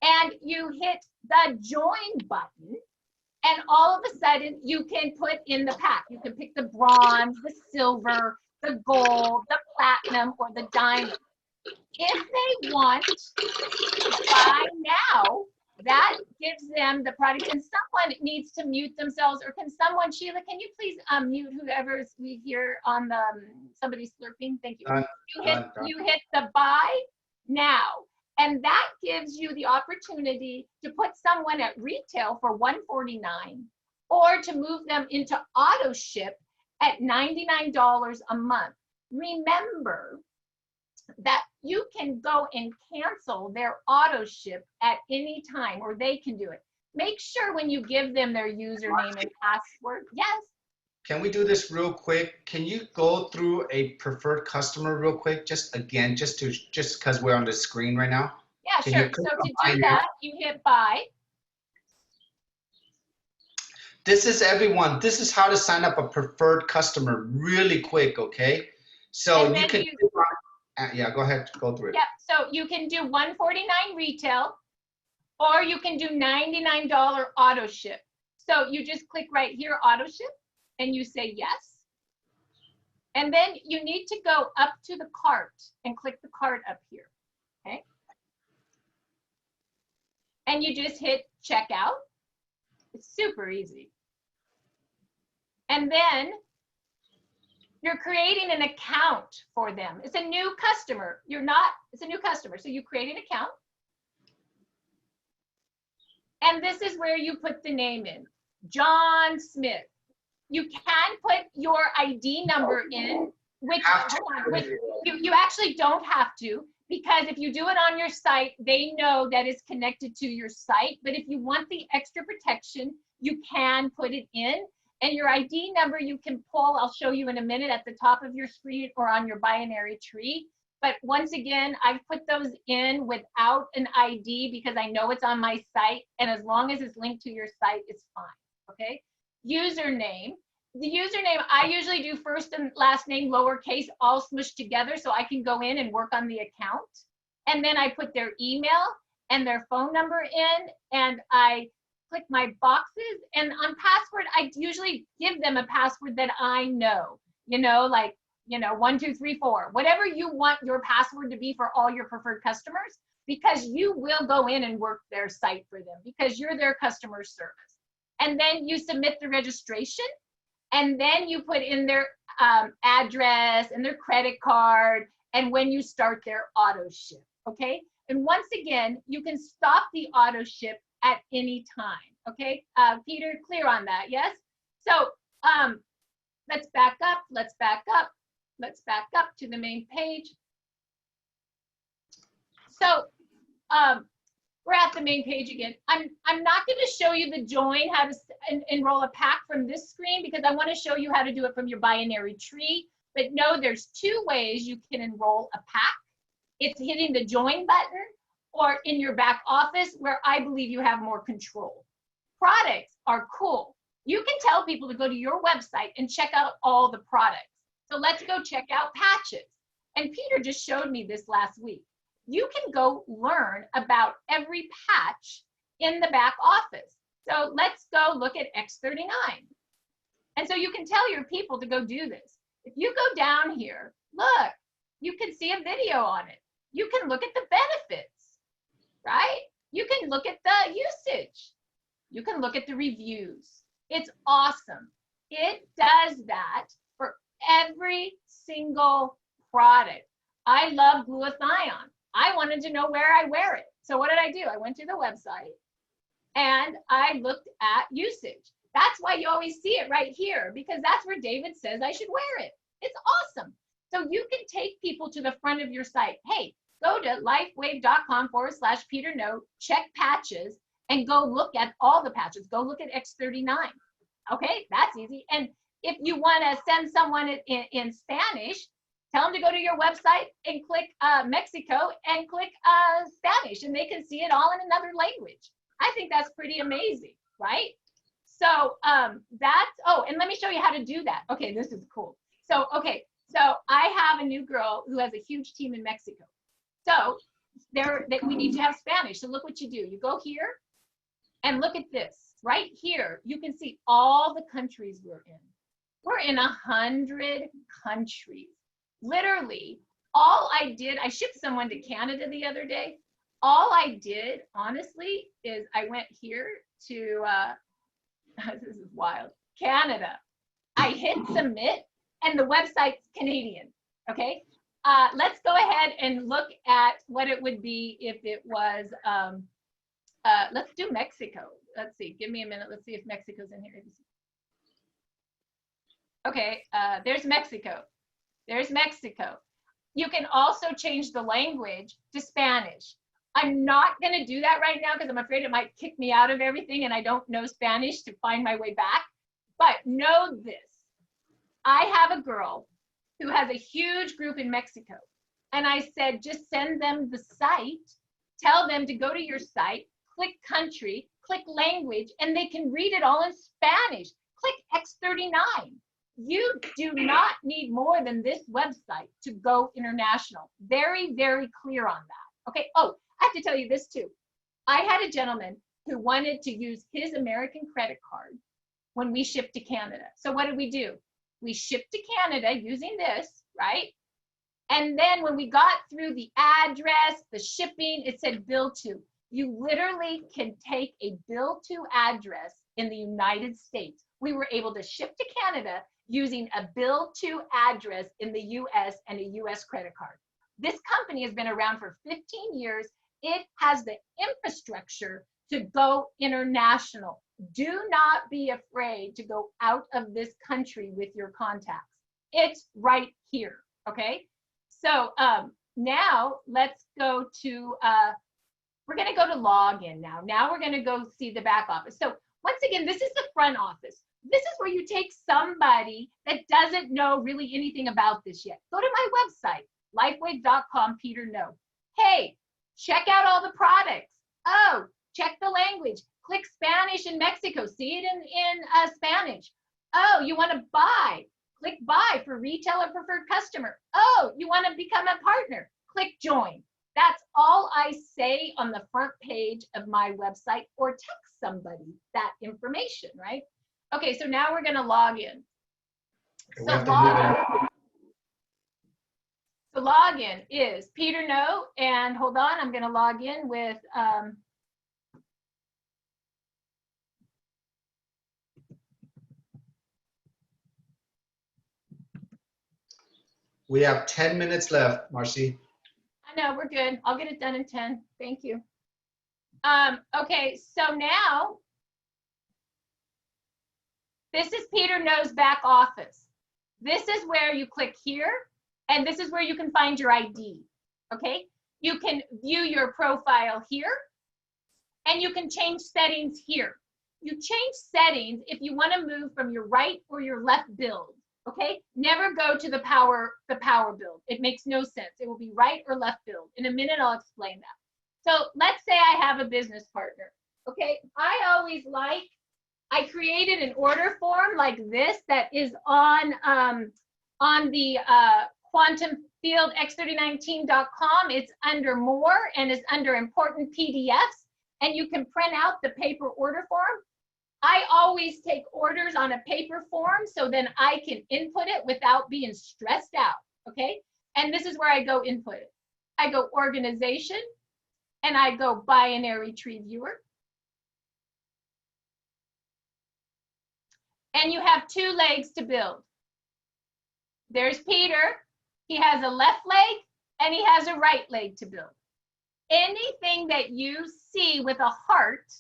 And you hit the join button, and all of a sudden you can put in the pack. You can pick the bronze, the silver, the gold, the platinum, or the diamond. If they want to buy now, that gives them the product. And someone needs to mute themselves, or can someone, Sheila, can you please mute whoever's we hear on the, somebody's slurping? Thank you. You hit the buy now. And that gives you the opportunity to put someone at retail for $149, or to move them into auto ship at $99 a month. Remember that you can go and cancel their auto ship at any time, or they can do it. Make sure when you give them their username and password. Yes. Can we do this real quick? Can you go through a preferred customer real quick? Just again, just because we're on the screen right now. Yeah, Can you sure. click So on to buy do now? that, you hit buy. This is everyone. This is how to sign up a preferred customer really quick, okay? So And you then can, you- yeah, go ahead, go through it. Yep. So you can do $149 retail, or you can do $99 auto ship. So you just click right here, auto ship, and you say yes. And then you need to go up to the cart and click the cart up here, okay? And you just hit checkout. It's super easy. And then you're creating an account for them. It's a new customer. It's a new customer. So you create an account. And this is where you put the name in, John Smith. You can put your ID number in, which, you actually don't have to, because if you do it on your site, they know that it's connected to your site. But if you want the extra protection, you can put it in. And your ID number you can pull, I'll show you in a minute, at the top of your screen or on your binary tree. But once again, I've put those in without an ID because I know it's on my site. And as long as it's linked to your site, it's fine, okay? Username. The username, I usually do first and last name, lowercase, all smushed together so I can go in and work on the account. And then I put their email and their phone number in, and I click my boxes. And on password, I usually give them a password that I know, like, 1, 2, 3, 4, whatever you want your password to be for all your preferred customers, because you will go in and work their site for them because you're their customer service. And then you submit the registration, and then you put in their address and their credit card and when you start their auto ship, okay? And once again, you can stop the auto ship at any time, okay? Peter, clear on that, yes? So let's back up, let's back up, let's back up to the main page. So we're at the main page again. I'm not going to show you the join, how to enroll a pack from this screen, because I want to show you how to do it from your binary tree. But no, there's 2 ways you can enroll a pack. It's hitting the join button or in your back office, where I believe you have more control. Products are cool. You can tell people to go to your website and check out all the products. So let's go check out patches. And Peter just showed me this last week. You can go learn about every patch in the back office. So let's go look at X39. And so you can tell your people to go do this. If you go down here, look, you can see a video on it. You can look at the benefits, right? You can look at the usage. You can look at the reviews. It's awesome. It does that for every single product. I love glutathione. I wanted to know where I wear it. So what did I do? I went to the website and I looked at usage. That's why you always see it right here, because that's where David says I should wear it. It's awesome. So you can take people to the front of your site. Hey, go to lifewave.com/Peter Note, check patches, and go look at all the patches. Go look at X39. Okay, that's easy. And if you want to send someone in Spanish, tell them to go to your website and click Mexico and click Spanish, and they can see it all in another language. I think that's pretty amazing, right? So and let me show you how to do that. Okay, this is cool. So I have a new girl who has a huge team in Mexico. So we need to have Spanish. So look what you do. You go here and look at this. Right here, you can see all the countries we're in. We're in 100 countries. Literally, all I did, I shipped someone to Canada the other day. All I did, honestly, is I went here to, this is wild, Canada. I hit submit, and the website's Canadian, okay? Let's go ahead and look at what it would be if it was, let's do Mexico. Let's see, give me a minute. Let's see if Mexico's in here. Okay, there's Mexico. There's Mexico. You can also change the language to Spanish. I'm not going to do that right now because I'm afraid it might kick me out of everything and I don't know Spanish to find my way back. But know this. I have a girl who has a huge group in Mexico. And I said, just send them the site, tell them to go to your site, click country, click language, and they can read it all in Spanish. Click X39. You do not need more than this website to go international. Very, very clear on that. Okay. Oh, I have to tell you this too. I had a gentleman who wanted to use his American credit card when we shipped to Canada. So what did we do? We shipped to Canada using this, right? And then when we got through the address, the shipping, it said bill to. You literally can take a bill to address in the United States. We were able to ship to Canada using a bill to address in the US and a US credit card. This company has been around for 15 years. It has the infrastructure to go international. Do not be afraid to go out of this country with your contacts. It's right here, okay? So now let's go to, we're gonna go to login now. Now we're gonna go see the back office. So once again, this is the front office. This is where you take somebody that doesn't know really anything about this yet. Go to my website, lifewave.com, Peter No. Hey, check out all the products. Oh, check the language. Click Spanish in Mexico. See it in Spanish. Oh, you want to buy? Click buy for retail or preferred customer. Oh, you want to become a partner? Click join. That's all I say on the front page of my website, or text somebody that information, right? Okay, so now we're going to log in. So login is Peter No, and hold on, I'm going to log in with We have 10 minutes left, Marcy. I know, we're good. I'll get it done in 10. Thank you. Okay, so now this is Peter No's back office. This is where you click here, and this is where you can find your ID, okay? You can view your profile here, and you can change settings here. You change settings if you want to move from your right or your left build, okay? Never go to the power build. It makes no sense. It will be right or left build. In a minute, I'll explain that. So let's say I have a business partner, okay? I created an order form like this that is on the quantumfieldx3019.com. It's under more and it's under important PDFs, and you can print out the paper order form. I always take orders on a paper form so then I can input it without being stressed out, okay? And this is where I go input it. I go organization, and I go binary tree viewer. And you have two legs to build. There's Peter. He has a left leg and he has a right leg to build. Anything that you see with a heart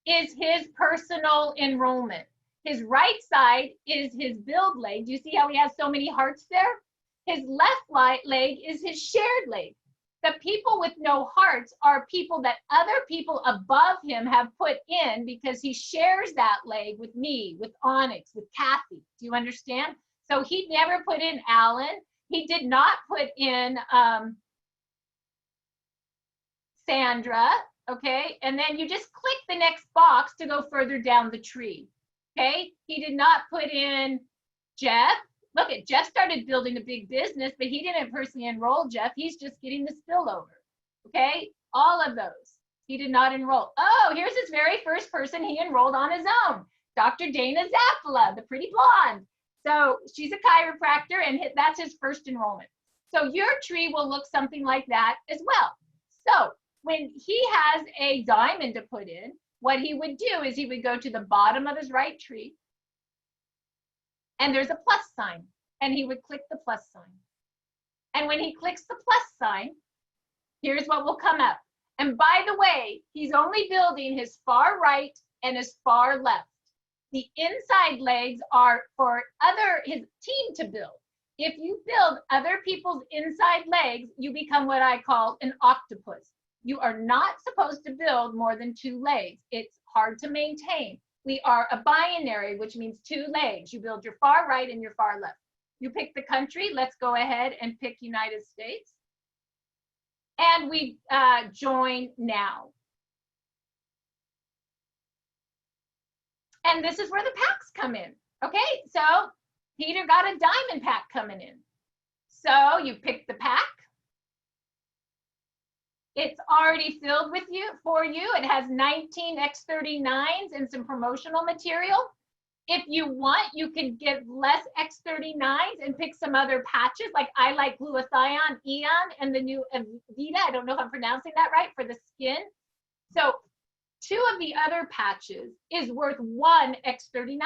is his personal enrollment. His right side is his build leg. Do you see how he has so many hearts there? His left leg is his shared leg. The people with no hearts are people that other people above him have put in because he shares that leg with me, with Onyx, with Kathy. Do you understand? So he never put in Alan. He did not put in Sandra, okay? And then you just click the next box to go further down the tree, okay? He did not put in Jeff. Look at Jeff started building a big business, but he didn't personally enroll Jeff. He's just getting the spillover, okay? All of those, he did not enroll. Oh, here's his very first person he enrolled on his own, Dr. Dana Zappala, the pretty blonde. So she's a chiropractor, and that's his first enrollment. So your tree will look something like that as well. So when he has a diamond to put in, what he would do is he would go to the bottom of his right tree, and there's a plus sign, and he would click the plus sign. And when he clicks the plus sign, here's what will come up. And by the way, he's only building his far right and his far left. The inside legs are for his team to build. If you build other people's inside legs, you become what I call an octopus. You are not supposed to build more than 2 legs. It's hard to maintain. We are a binary, which means 2 legs. You build your far right and your far left. You pick the country. Let's go ahead and pick United States. And we join now. And this is where the packs come in. Okay, so Peter got a diamond pack coming in. So you pick the pack. It's already filled with for you. It has 19 X39s and some promotional material. If you want, you can get less X39s and pick some other patches. Like I like glutathione, Eon, and the new Avita. I don't know if I'm pronouncing that right, for the skin. So 2 of the other patches is worth 1 X39.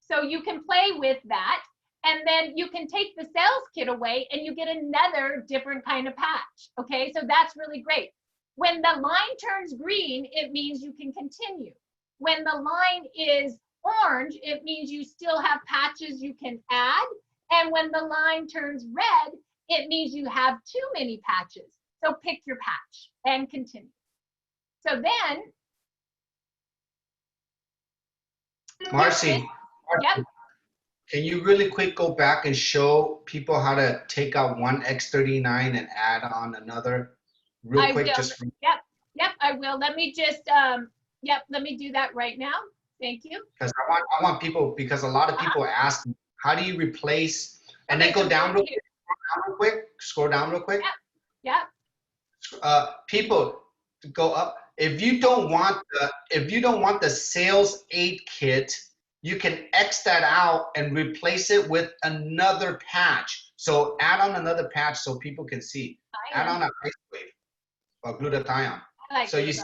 So you can play with that, and then you can take the sales kit away and you get another different kind of patch. Okay, so that's really great. When the line turns green, it means you can continue. When the line is orange, it means you still have patches you can add. And when the line turns red, it means you have too many patches. So pick your patch and continue. So then, Marcy, yep. Can you really quick go back and show people how to take out 1 X39 and add on another real quick? Yep, I will. Let me just, let me do that right now. Thank you. Because I want people, because a lot of people ask, how do you replace, and then go down real quick, scroll down real quick. Yep. People, go up. If you don't want the sales aid kit, you can X that out and replace it with another patch. So add on another patch so people can see. Add on a ice wave or glutathione. So you see,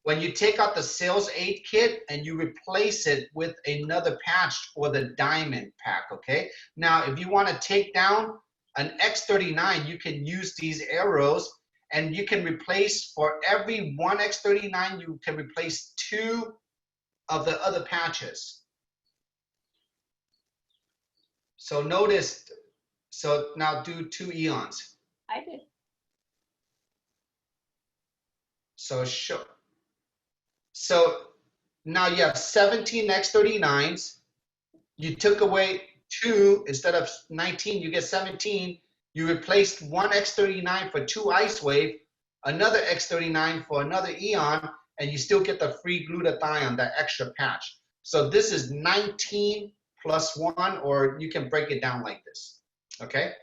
when you take out the sales aid kit and you replace it with another patch for the diamond pack, okay? Now, if you want to take down an X39, you can use these arrows, and you can replace, for every 1 X39, you can replace 2 of the other patches. So notice, so now do 2 Eons. I did. So show. So now you have 17 X39s. You took away 2 instead of 19, you get 17. You replaced 1 X39 for 2 Ice Wave, another X39 for another Eon, and you still get the free glutathione, that extra patch. So this is 19 plus 1, or you can break it down like this. Okay?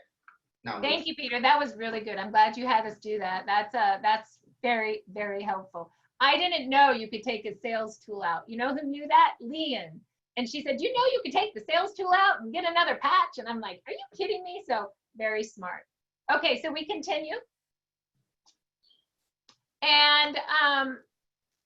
Now thank you, Peter. That was really good. I'm glad you had us do that. That's very, very helpful. I didn't know you could take a sales tool out. You know who knew that? Leon. And she said, you know you could take the sales tool out and get another patch? And I'm like, are you kidding me? So very smart. Okay, so we continue. And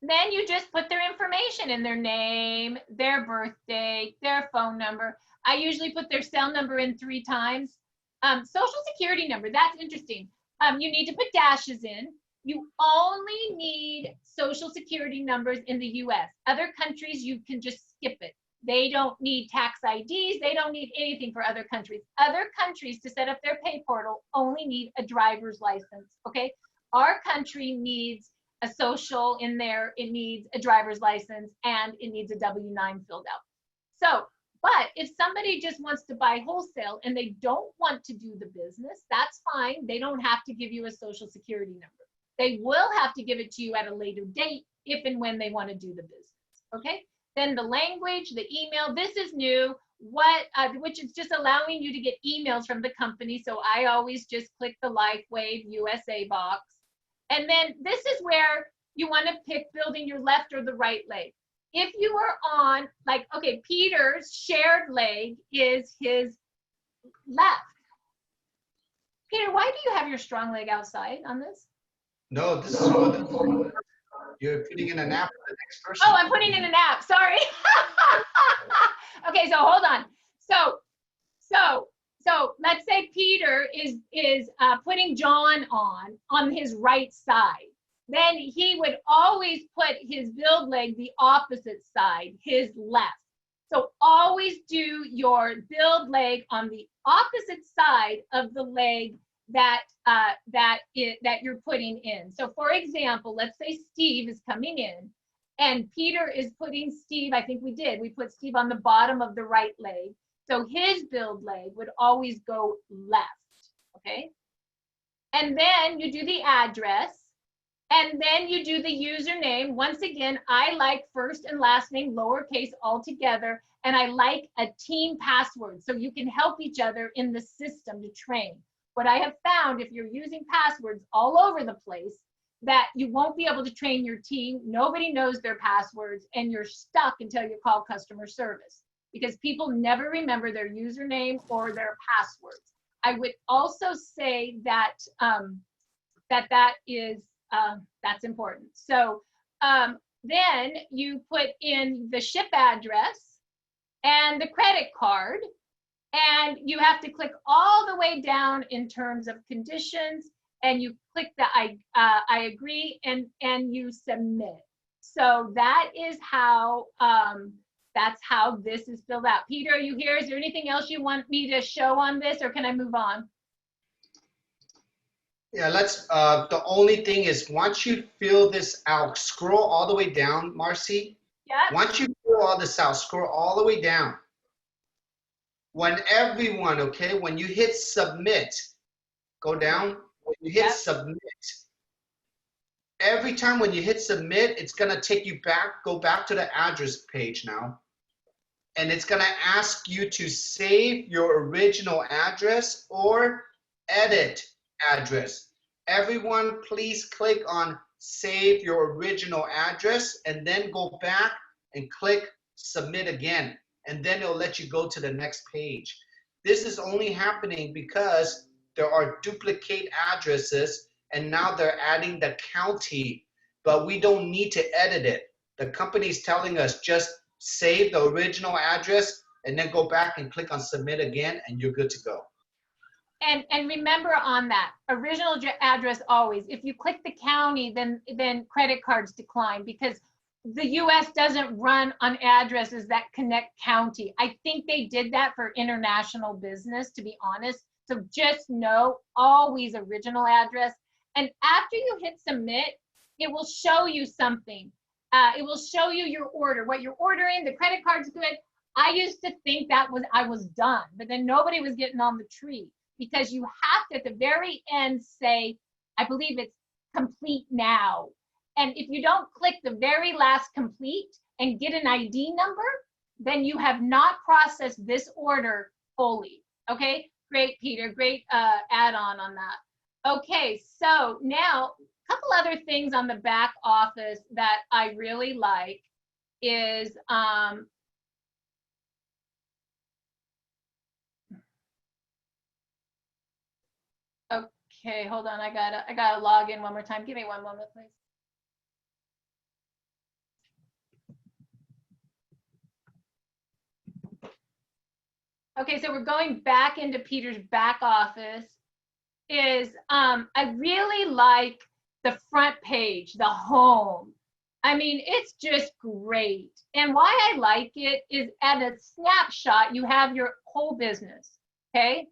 then you just put their information in, their name, their birthday, their phone number. I usually put their cell number in 3 times. Social security number, that's interesting. You need to put dashes in. You only need social security numbers in the US. Other countries, you can just skip it. They don't need tax IDs. They don't need anything for other countries. Other countries, to set up their pay portal, only need a driver's license, okay? Our country needs a social in there. It needs a driver's license, and it needs a W-9 filled out. So, but if somebody just wants to buy wholesale and they don't want to do the business, that's fine. They don't have to give you a social security number. They will have to give it to you at a later date if and when they want to do the business, okay? Then the language, the email, this is new, which is just allowing you to get emails from the company. So I always just click the LifeWave USA box. And then this is where you want to pick building your left or the right leg. If you are on, like, okay, Peter's shared leg is his left. Peter, why do you have your strong leg outside on this? No, this is what you're putting in an app for the next person. Oh, I'm putting in an app. Sorry. Okay, so hold on. So let's say Peter is putting John on his right side. Then he would always put his build leg the opposite side, his left. So always do your build leg on the opposite side of the leg that you're putting in. So for example, let's say Steve is coming in and Peter is putting Steve, I think we put Steve on the bottom of the right leg. So his build leg would always go left, okay? And then you do the address, and then you do the username. Once again, I like first and last name lowercase all together, and I like a team password so you can help each other in the system to train. What I have found, if you're using passwords all over the place, that you won't be able to train your team. Nobody knows their passwords, and you're stuck until you call customer service because people never remember their username or their passwords. I would also say that that's important. So then you put in the ship address and the credit card, and you have to click all the way down in terms of conditions, and you click the I agree, and you submit. So that is how that's how this is filled out. Peter, are you here? Is there anything else you want me to show on this, or can I move on? Yeah, let's, the only thing is once you fill this out, scroll all the way down, Marcy. Yeah. Once you fill all this out, scroll all the way down. When everyone, okay, when you hit submit, go down, when you hit submit, every time when you hit submit, it's gonna take you back, go back to the address page now. And it's gonna ask you to save your original address or edit address. Everyone, please click on save your original address and then go back and click submit again. And then it'll let you go to the next page. This is only happening because there are duplicate addresses and now they're adding the county, but we don't need to edit it. The company's telling us just save the original address and then go back and click on submit again and you're good to go. And remember on that original address always, if you click the county, then credit cards decline because the US doesn't run on addresses that connect county. I think they did that for international business, to be honest. So just know always original address. And after you hit submit, it will show you something. It will show you your order, what you're ordering, the credit card's good. I used to think I was done, but then nobody was getting on the tree because you have to at the very end say, I believe it's complete now. And if you don't click the very last complete and get an ID number, then you have not processed this order fully. Okay, great, Peter, great add-on on that. Okay, so now a couple other things on the back office that I really like is okay, hold on, I gotta log in one more time. Give me one moment, please. Okay, so we're going back into Peter's back office. I really like the front page, the home. I mean, it's just great. And why I like it is at a snapshot, you have your whole business, okay?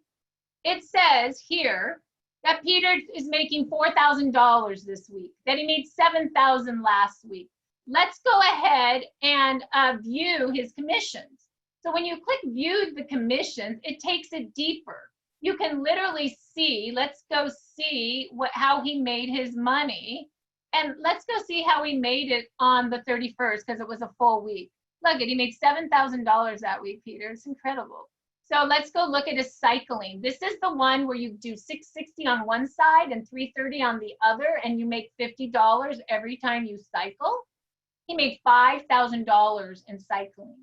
It says here that Peter is making $4,000 this week, that he made $7,000 last week. Let's go ahead and view his commissions. So when you click view the commissions, it takes it deeper. You can literally see, let's go see how he made his money. And let's go see how he made it on the 31st because it was a full week. Look, he made $7,000 that week, Peter. It's incredible. So let's go look at his cycling. This is the one where you do $660 on one side and $330 on the other, and you make $50 every time you cycle. He made $5,000 in cycling.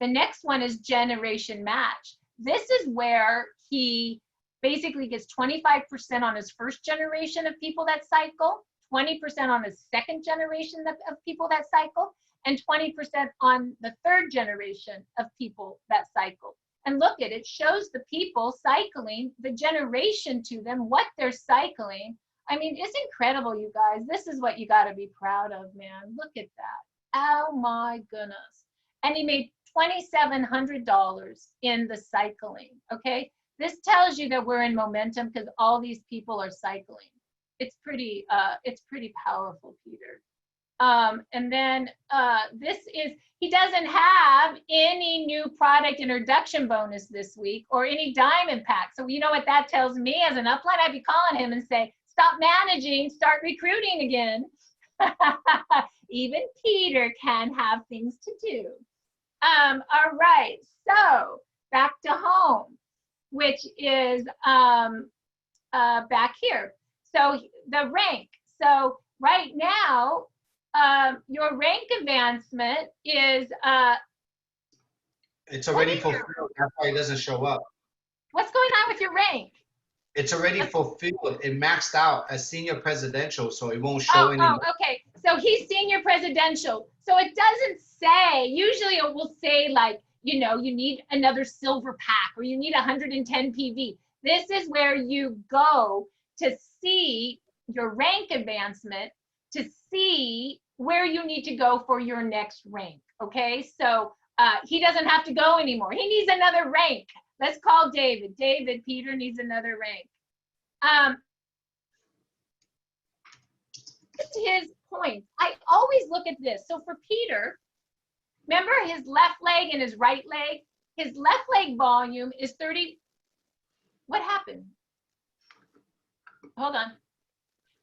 The next one is Generation Match. This is where he basically gets 25% on his first generation of people that cycle, 20% on his second generation of people that cycle, and 20% on the third generation of people that cycle. And look at it, shows the people cycling, the generation to them, what they're cycling. I mean, it's incredible, you guys. This is what you got to be proud of, man. Look at that. Oh my goodness. And he made $2,700 in the cycling, okay? This tells you that we're in momentum because all these people are cycling. It's pretty powerful, Peter. And then this is, he doesn't have any new product introduction bonus this week or any diamond pack. So you know what that tells me as an upline? I'd be calling him and say, stop managing, start recruiting again. Even Peter can have things to do. All right, so back to home, which is back here. So the rank. So right now, your rank advancement is it's already fulfilled. That's why it doesn't show up. What's going on with your rank? It's already fulfilled. It maxed out as senior presidential, so it won't show anymore. Oh, okay. So he's senior presidential. So it doesn't say, usually it will say like, you know, you need another silver pack or you need 110 PV. This is where you go to see your rank advancement, to see where you need to go for your next rank, okay? So he doesn't have to go anymore. He needs another rank. Let's call David. David, Peter needs another rank. His points. I always look at this. So for Peter, remember his left leg and his right leg? His left leg volume is 30. What happened? Hold on.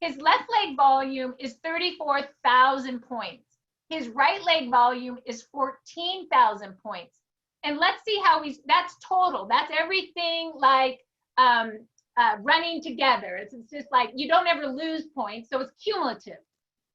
His left leg volume is 34,000 points. His right leg volume is 14,000 points. And let's see how that's total. That's everything like running together. It's just like you don't ever lose points, so it's cumulative.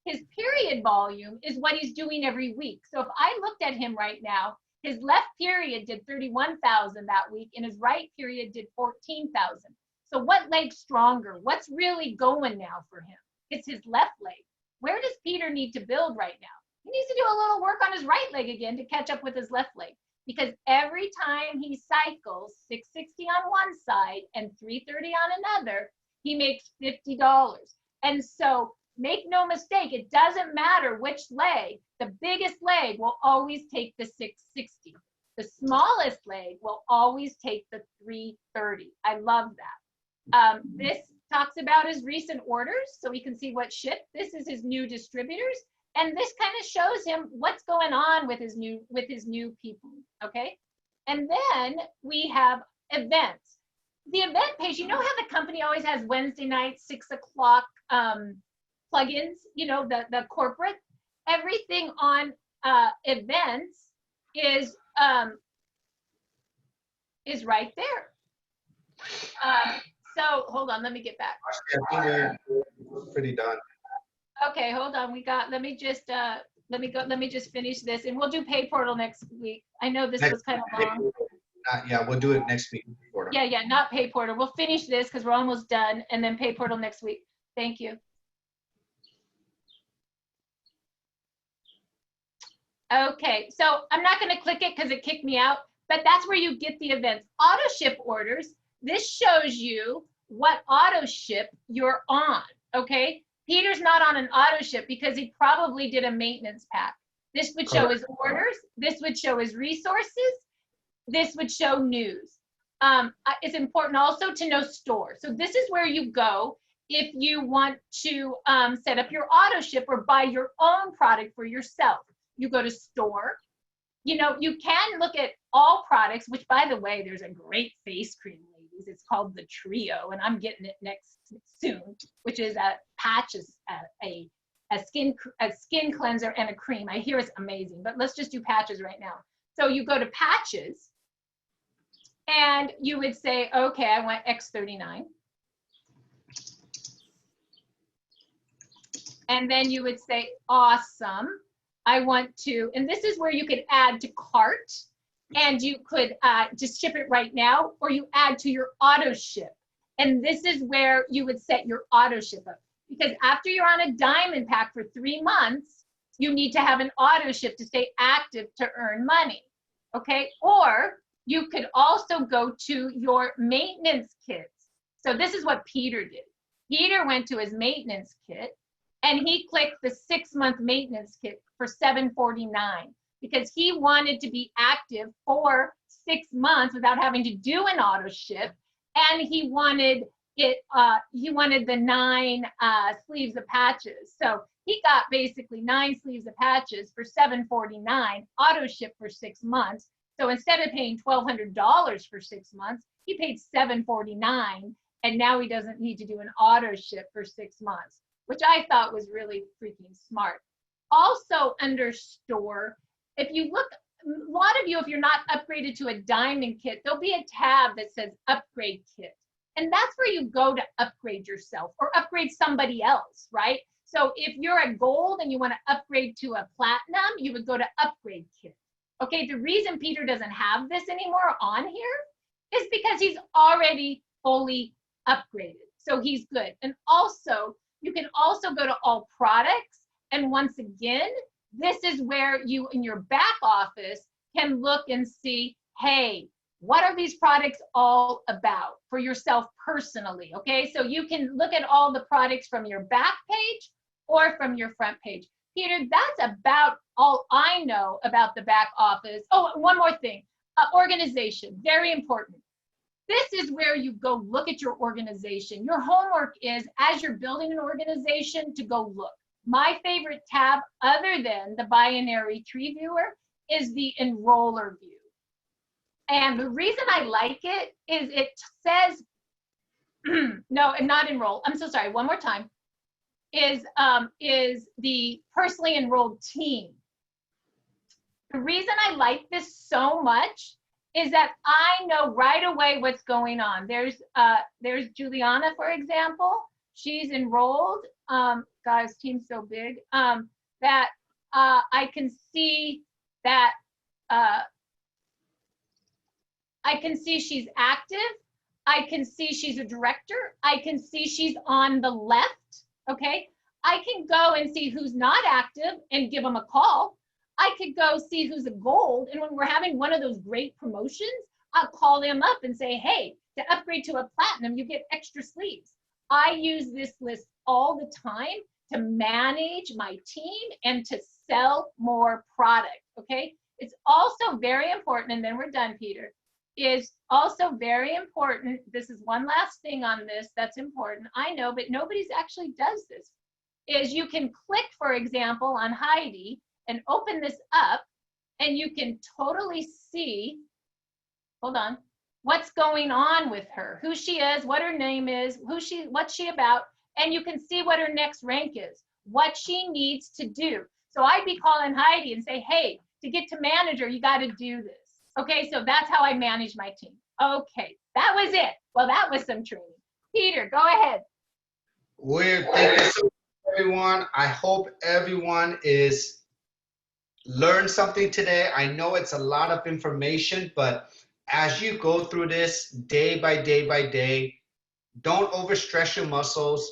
His period volume is what he's doing every week. So if I looked at him right now, his left period did 31,000 that week, and his right period did 14,000. So what leg's stronger? What's really going now for him? It's his left leg. Where does Peter need to build right now? He needs to do a little work on his right leg again to catch up with his left leg. Because every time he cycles 660 on one side and 330 on another, he makes $50. And so make no mistake, it doesn't matter which leg. The biggest leg will always take the 660. The smallest leg will always take the 330. I love that. This talks about his recent orders, so we can see what shipped. This is his new distributors. And this kind of shows him what's going on with his new people, okay? And then we have events. The event page, you know how the company always has Wednesday night, 6 o'clock plugins, you know, the corporate? Everything on events is right there. So hold on, let me get back. Actually, I think we're pretty done. Okay, hold on. Let me just finish this, and we'll do Pay Portal next week. I know this was kind of long. Yeah, we'll do it next week. Yeah, not Pay Portal. We'll finish this because we're almost done, and then Pay Portal next week. Thank you. Okay, so I'm not going to click it because it kicked me out, but that's where you get the events. Auto ship orders. This shows you what auto ship you're on, okay? Peter's not on an auto ship because he probably did a maintenance pack. This would show his orders. This would show his resources. This would show news. It's important also to know store. So this is where you go if you want to set up your auto ship or buy your own product for yourself. You go to store. You know, you can look at all products, which by the way, there's a great face cream, ladies. It's called the Trio, and I'm getting it next soon, which is a patches, a skin cleanser and a cream. I hear it's amazing, but let's just do patches right now. So you go to patches and you would say, okay, I want X39. And then you would say, awesome. I want to, and this is where you could add to cart, and you could just ship it right now, or you add to your auto ship. And this is where you would set your auto ship up. Because after you're on a diamond pack for 3 months, you need to have an auto ship to stay active to earn money, okay? Or you could also go to your maintenance kits. So this is what Peter did. Peter went to his maintenance kit and he clicked the 6-month maintenance kit for $749. because he wanted to be active for 6 months without having to do an auto ship. And he wanted the 9 sleeves of patches. So he got basically 9 sleeves of patches for $749, auto ship for 6 months. So instead of paying $1,200 for 6 months, he paid $749, and now he doesn't need to do an auto ship for 6 months, which I thought was really freaking smart. Also under store, if you look, a lot of you, if you're not upgraded to a diamond kit, there'll be a tab that says upgrade kit. And that's where you go to upgrade yourself or upgrade somebody else, right? So if you're a gold and you want to upgrade to a platinum, you would go to upgrade kit. Okay, the reason Peter doesn't have this anymore on here is because he's already fully upgraded. So he's good. And also, you can also go to all products. And once again, this is where you in your back office can look and see, hey, what are these products all about for yourself personally? Okay, so you can look at all the products from your back page or from your front page. Peter, that's about all I know about the back office. Oh, one more thing, organization, very important. This is where you go look at your organization. Your homework is, as you're building an organization, to go look. My favorite tab, other than the binary tree viewer, is the enroller view. And the reason I like it is it says, no, not enroll. I'm so sorry, one more time. Is the personally enrolled team. The reason I like this so much is that I know right away what's going on. There's Juliana, for example. She's enrolled. Guys, team's so big that I can see that I can see she's active. I can see she's a director. I can see she's on the left. Okay, I can go and see who's not active and give them a call. I could go see who's a gold, and when we're having one of those great promotions, I'll call them up and say, hey, to upgrade to a platinum, you get extra sleeves. I use this list all the time to manage my team and to sell more product, okay? It's also very important, and then we're done, Peter, is also very important. This is one last thing on this that's important. I know, but nobody's actually does this, is you can click, for example, on Heidi and open this up, and you can totally see, hold on, what's going on with her, who she is, what her name is, what's she about, and you can see what her next rank is, what she needs to do. So I'd be calling Heidi and say, hey, to get to manager, you got to do this. Okay, so that's how I manage my team. Okay, that was it. Well, that was some training. Peter, go ahead. Thank you so much, everyone. I hope everyone is learned something today. I know it's a lot of information, but as you go through this day by day, don't overstress your muscles.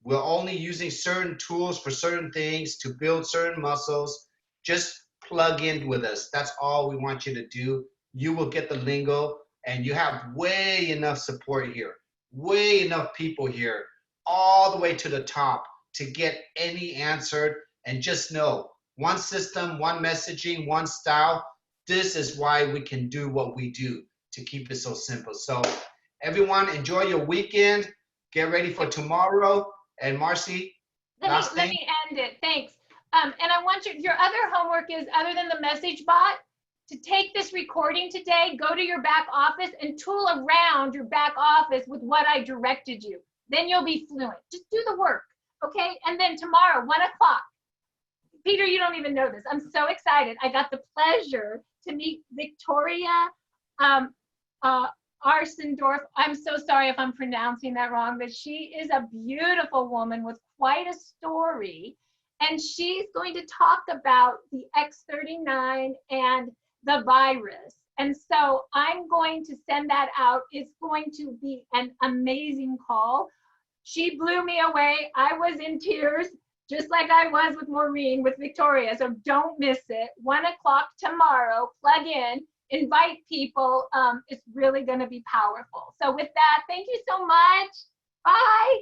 We're only using certain tools for certain things to build certain muscles. Just plug in with us. That's all we want you to do. You will get the lingo, and you have way enough support here, way enough people here, all the way to the top to get any answered. And just know, one system, one messaging, one style. This is why we can do what we do, to keep it so simple. So everyone, enjoy your weekend. Get ready for tomorrow. And Marcy, let me end it. Thanks. And I want your other homework is, other than the message bot, to take this recording today, go to your back office and tool around your back office with what I directed you. Then you'll be fluent. Just do the work, okay? And then tomorrow, 1 o'clock. Peter, you don't even know this. I'm so excited. I got the pleasure to meet Victoria Arsendorf. I'm so sorry if I'm pronouncing that wrong, but she is a beautiful woman with quite a story. And she's going to talk about the X39 and the virus. And so I'm going to send that out. It's going to be an amazing call. She blew me away. I was in tears, just like I was with Maureen, with Victoria. So don't miss it. 1 o'clock tomorrow, plug in, invite people. It's really going to be powerful. So with that, thank you so much. Bye.